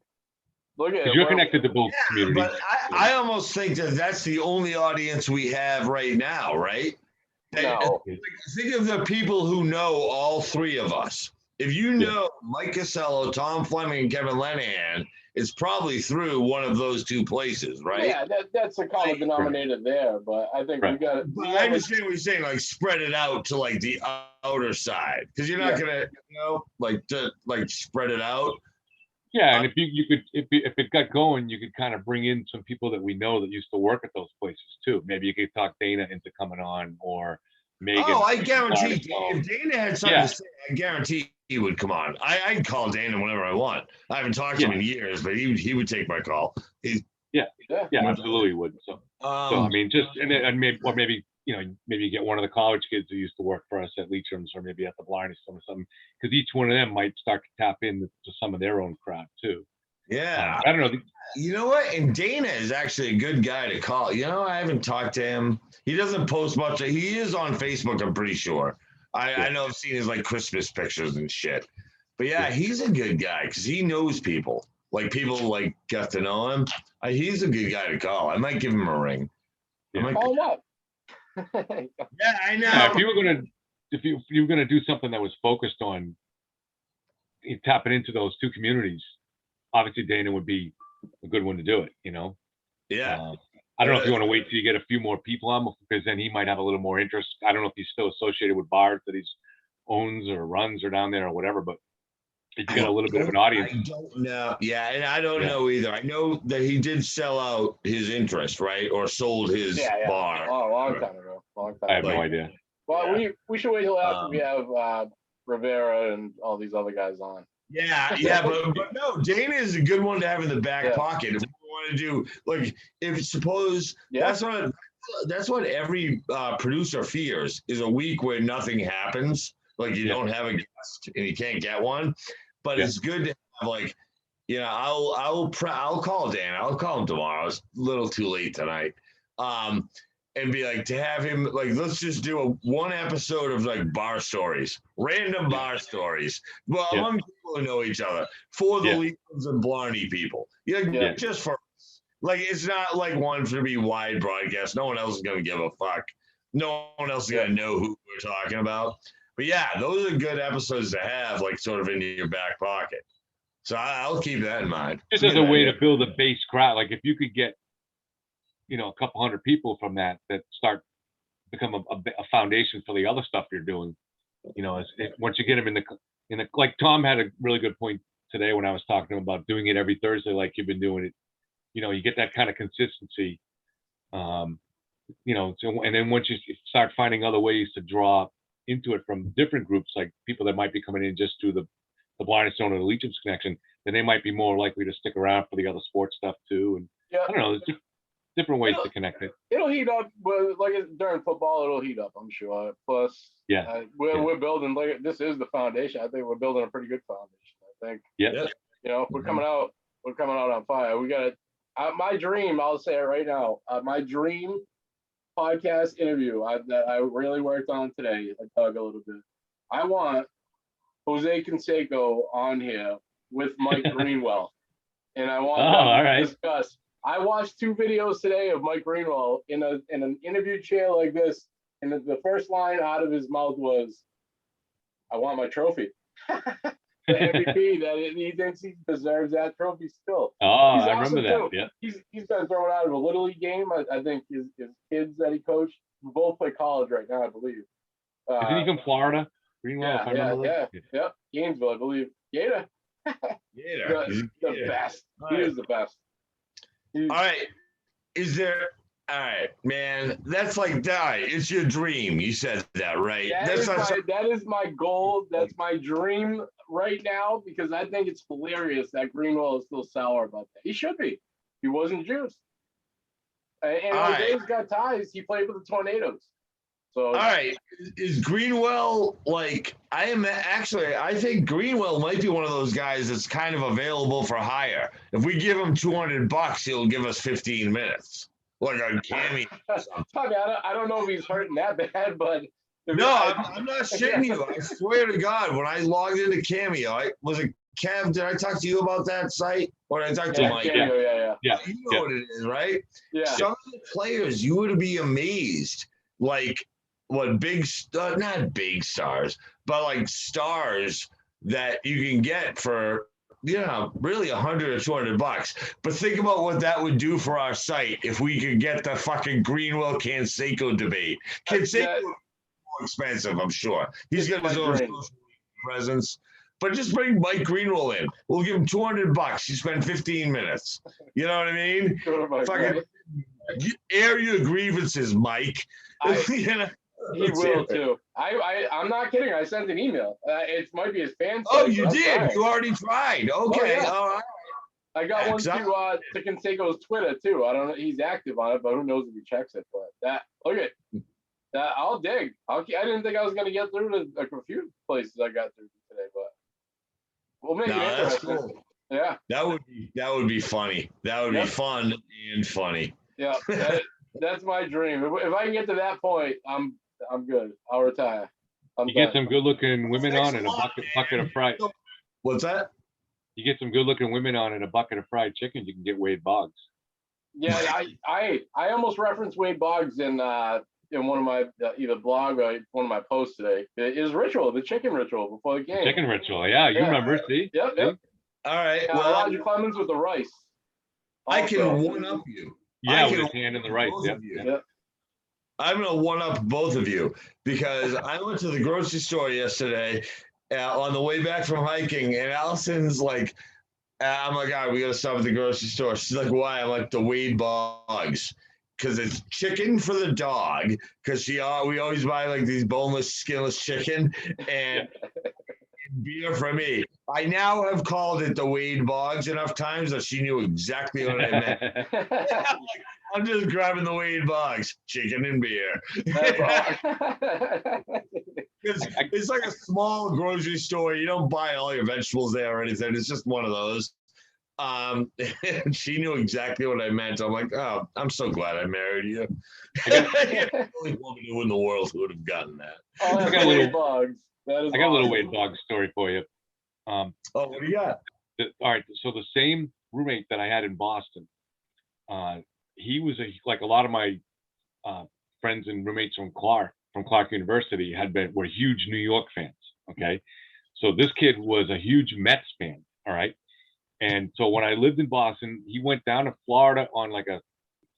Look at it. You're connected to both communities. But I almost think that that's the only audience we have right now, right? No. Think of the people who know all three of us. If you know Mike Casello, Tom Fleming, and Kevin Lenahan, it's probably through one of those two places, right? Yeah, that's a common denominator there, but I think we got. But I understand what you're saying, like spread it out to like the outer side, because you're not gonna, like spread it out. Yeah, and if you could, if it got going, you could kind of bring in some people that we know that used to work at those places too. Maybe you could talk Dana into coming on, or Megan. Oh, I guarantee if Dana had something to say, I guarantee he would come on. I'd call Dana whenever I want. I haven't talked to him in years, but he would take my call. Yeah, absolutely would. So I mean, just and maybe maybe get one of the college kids who used to work for us at Leachman's or maybe at the Blarney or something, because each one of them might start to tap into some of their own crowd too. Yeah, I don't know. You know what? And Dana is actually a good guy to call. I haven't talked to him. He doesn't post much. He is on Facebook, I'm pretty sure. I know I've seen his like Christmas pictures and shit. But he's a good guy because he knows people. Like people like get to know him. He's a good guy to call. I might give him a ring. Call him up. Yeah, I know. Yeah, if you were gonna do something that was focused on tapping into those two communities, obviously Dana would be a good one to do it. Yeah. I don't know if you want to wait till you get a few more people on, because then he might have a little more interest. I don't know if he's still associated with bars that he owns or runs or down there or whatever, but if you got a little bit of an audience. I don't know. Yeah, and I don't know either. I know that he did sell out his interest, right? Or sold his bar. Oh, a long time ago. I have no idea. Well, we should wait till after we have Rivera and all these other guys on. Yeah, but no, Dana is a good one to have in the back pocket. If we want to do, like, if suppose that's what every producer fears, is a week where nothing happens, like you don't have a guest and you can't get one. But it's good to have, like, I'll call Dan. I'll call him tomorrow. It's a little too late tonight. And be like, to have him, like, let's just do one episode of like bar stories, random bar stories. Well, among people who know each other, for the Leafs and Blarney people. Just for, like, it's not like one to be wide broadcast. No one else is going to give a fuck. No one else is going to know who we're talking about. But those are good episodes to have, like, sort of in your back pocket. So I'll keep that in mind. Just as a way to build a base crowd. Like, if you could get, a couple hundred people from that start become a foundation for the other stuff you're doing. Once you get them in the like Tom had a really good point today when I was talking to him about doing it every Thursday, like you've been doing it. You get that kind of consistency. So, and then once you start finding other ways to draw into it from different groups, like people that might be coming in just through the Blindness Zone or the Legions connection, then they might be more likely to stick around for the other sports stuff too. And I don't know, there's different ways to connect it. It'll heat up, but like during football, it'll heat up, I'm sure. Plus, we're building, like, this is the foundation. I think we're building a pretty good foundation. I think. Yeah. We're coming out on fire. We got my dream. I'll say it right now. My dream podcast interview that I really worked on today. I dug a little bit. I want Jose Canseco on here with Mike Greenwell, and I want to discuss. I watched 2 videos today of Mike Greenwell in an interview chair like this, and the first line out of his mouth was, "I want my trophy." The MVP that he thinks he deserves that trophy still. Oh, I remember that. Yeah, he's been thrown out of a little league game. I think his kids that he coached both play college right now, I believe. Isn't he from Florida? Greenwell, yeah, Gainesville, I believe. Gator. The best. He is the best. All right. All right, man. That's like that. It's your dream. You said that, right? That is my goal. That's my dream right now, because I think it's hilarious that Greenwell is still sour about that. He should be. He wasn't juiced. And Jose's got ties. He played with the Tornadoes. So, all right. Is Greenwell, like, I think Greenwell might be one of those guys that's kind of available for hire. If we give him $200, he'll give us 15 minutes. Like a cameo. I don't know if he's hurting that bad, but no, I'm not shitting you. I swear to God, when I logged into Cameo, Kev, did I talk to you about that site? Or did I talk to Mike? Yeah. You know what it is, right? Yeah. Some of the players, you would be amazed, like what not big stars, but like stars that you can get for really $100 or $200. But think about what that would do for our site if we could get the fucking Greenwell Canseco debate. Canseco is more expensive, I'm sure. He's got his own social presence. But just bring Mike Greenwell in. We'll give him $200. You spend 15 minutes. You know what I mean? Fucking air your grievances, Mike. He will too. I'm not kidding. I sent an email. It might be his fan. Oh, you did? Trying. You already tried. Okay. All right. I got one to Canseco's Twitter too. I don't know. He's active on it, but who knows if he checks it. But look at that. I'll dig. I didn't think I was going to get through to a few places I got through today, but we'll make it interesting. That's cool. Yeah. That would be funny. That would be fun and funny. Yeah. That's my dream. If I can get to that point, I'm good. I'll retire. You get some good-looking women on and a bucket of fried. What's that? You get some good-looking women on and a bucket of fried chicken. You can get Wade Boggs. Yeah, I almost referenced Wade Boggs in one of my either blog or one of my posts today. His ritual, the chicken ritual before the game. Chicken ritual, yeah. You remember? See? Yep. All right. Elijah Clemens with the rice. Also, I can one up you. Yeah, with his hand in the rice. Yep. I'm going to one-up both of you because I went to the grocery store yesterday on the way back from hiking, and Allison's like, I'm like, all right, we got to stop at the grocery store. She's like, why? I'm like, the Wade Boggs. Because it's chicken for the dog, because we always buy like these boneless, skinless chicken, and beer for me. I now have called it the Wade Boggs enough times that she knew exactly what I meant. I'm just grabbing the Wade Boggs, chicken and beer. It's like a small grocery store. You don't buy all your vegetables there or anything. It's just one of those. She knew exactly what I meant. I'm like, oh, I'm so glad I married you. The only woman in the world who would have gotten that. Oh, I got a little Boggs. I got a little Wade Boggs story for you. What do you got? All right, so the same roommate that I had in Boston, he was like a lot of my friends and roommates from Clark University were huge New York fans. Okay, so this kid was a huge Mets fan. All right, and so when I lived in Boston, he went down to Florida on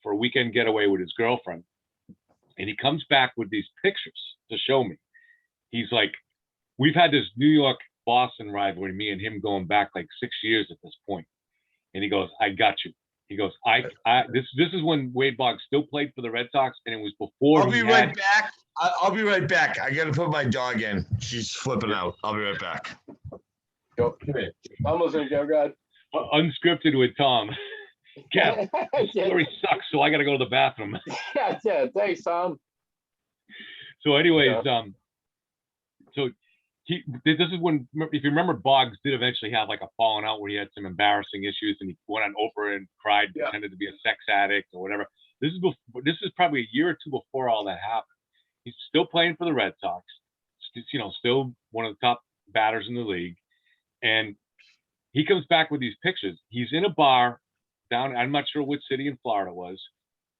for a weekend getaway with his girlfriend, and he comes back with these pictures to show me. He's like, we've had this New York Boston rivalry, me and him going back like 6 years at this point. And he goes, I got you. He goes, this is when Wade Boggs still played for the Red Sox, and it was before. I'll be right back. I'll be right back. I got to put my dog in. She's flipping out. I'll be right back. Go. I'm listening, Joe. God. Unscripted with Tom. Kev, the story sucks, so I got to go to the bathroom. Yeah. Thanks, Tom. So, anyways, so this is when, if you remember, Boggs did eventually have like a falling out where he had some embarrassing issues, and he went on Oprah and cried, pretended to be a sex addict or whatever. This is probably a year or two before all that happened. He's still playing for the Red Sox, still one of the top batters in the league, and he comes back with these pictures. He's in a bar down, I'm not sure which city in Florida it was,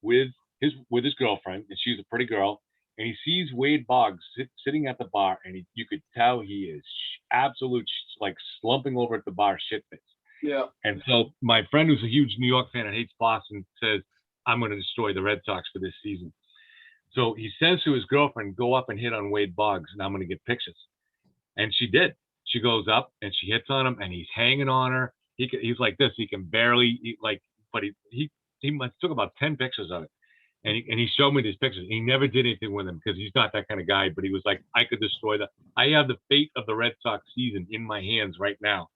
with his girlfriend, and she's a pretty girl. And he sees Wade Boggs sitting at the bar, and you could tell he is absolute like slumping over at the bar, shit-faced. Yeah. And so my friend, who's a huge New York fan and hates Boston, says, I'm going to destroy the Red Sox for this season. So he says to his girlfriend, go up and hit on Wade Boggs, and I'm going to get pictures. And she did. She goes up, and she hits on him, and he's hanging on her. He's like this. He can barely, but he took about 10 pictures of it. And he showed me these pictures. He never did anything with them because he's not that kind of guy. But he was like, I could destroy that. I have the fate of the Red Sox season in my hands right now.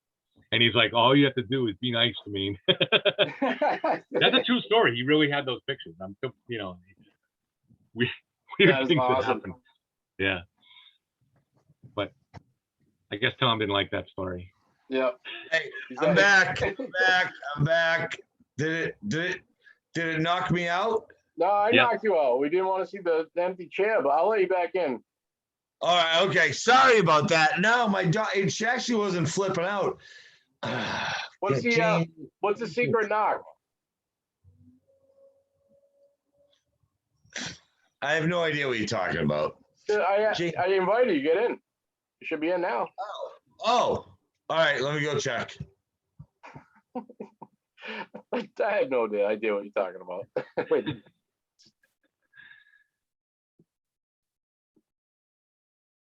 And he's like, all you have to do is be nice to me. That's a true story. He really had those pictures. I'm still, weird things that happen. Yeah. But I guess Tom didn't like that story. Yeah. Hey, I'm back. I'm back. Did it knock me out? No, I knocked you out. We didn't want to see the empty chair, but I'll let you back in. All right, okay. Sorry about that. No, my dog, she actually wasn't flipping out. What's the secret knock? I have no idea what you're talking about. I invited you. Get in. You should be in now. Oh. All right. Let me go check. I have no idea what you're talking about. Wait.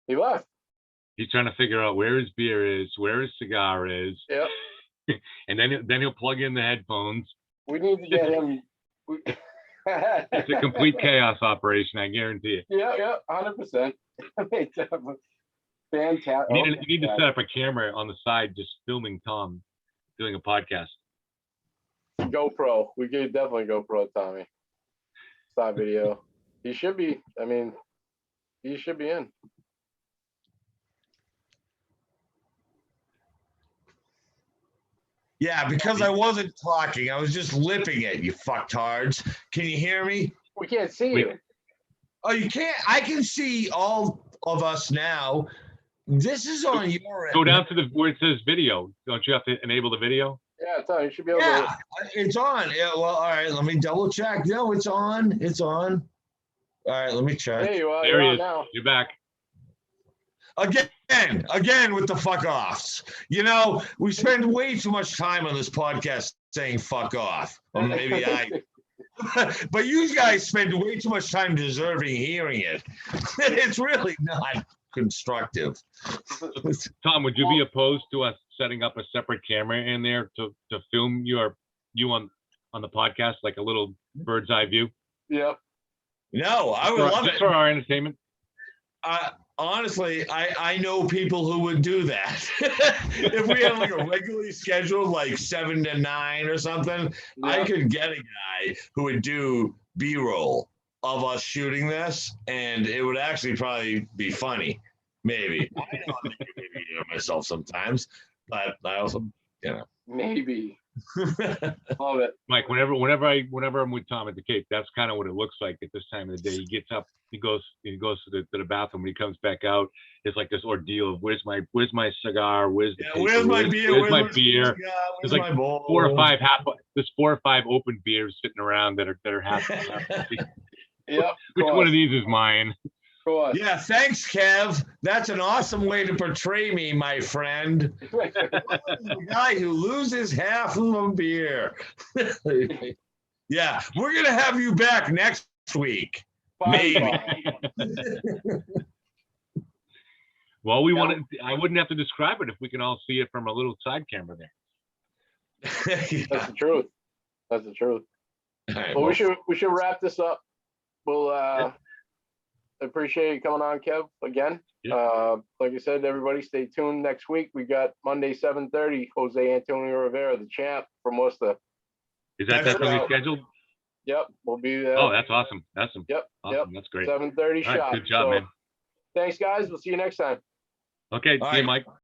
He left. He's trying to figure out where his beer is, where his cigar is. Yep. And then he'll plug in the headphones. We need to get him. It's a complete chaos operation, I guarantee you. Yeah, 100%. Fantastic. You need to set up a camera on the side, just filming Tom doing a podcast. GoPro. We could definitely GoPro Tommy. Side video. He should be. I mean, he should be in. Yeah, because I wasn't talking. I was just lipping it, you fucktards. Can you hear me? We can't see you. Oh, you can't? I can see all of us now. This is on your end. Go down to where it says video. Don't you have to enable the video? Yeah, Tom, you should be able to. It's on. Yeah, well, all right, let me double check. No, it's on. It's on. All right, let me check. There you are. There he You're is. now. You're back. Again with the fuck offs. You know, we spend way too much time on this podcast saying fuck off. Or maybe but you guys spend way too much time deserving hearing it. It's really not constructive. Tom, would you be opposed to us setting up a separate camera in there to film you on the podcast, like a little bird's eye view? Yep. No, I would love it. Just for our entertainment. Honestly, I know people who would do that. If we had like a regularly scheduled like 7 to 9 or something, yeah. I could get a guy who would do B-roll of us shooting this, and it would actually probably be funny. Maybe. I know I can maybe hear myself sometimes, but I also, maybe. Love it. Mike, whenever I'm with Tom at the Cape, that's kind of what it looks like at this time of the day. He gets up, he goes to the bathroom. When he comes back out, it's like this ordeal of where's my cigar, where's my beer, where's my beer. There's like bowl? 4 or 5 open beers sitting around that are half. Yep. Which one of these is mine? Yeah, thanks, Kev. That's an awesome way to portray me, my friend. The guy who loses half of a beer. Yeah, we're gonna have you back next week. Maybe. Well, I wouldn't have to describe it if we can all see it from a little side camera there. Yeah. That's the truth. That's the truth. Right, well, we should wrap this up. We'll appreciate you coming on, Kev, again. Yeah. Like I said, everybody stay tuned next week. We got Monday 7:30, Jose Antonio Rivera, the champ from Worcester. Is that's already scheduled? Yep, we'll be there. Oh, that's awesome. Awesome. Yep. That's great. 7:30 All right, shot. good job, man. Thanks, guys. We'll see you next time. Okay, see you, Mike.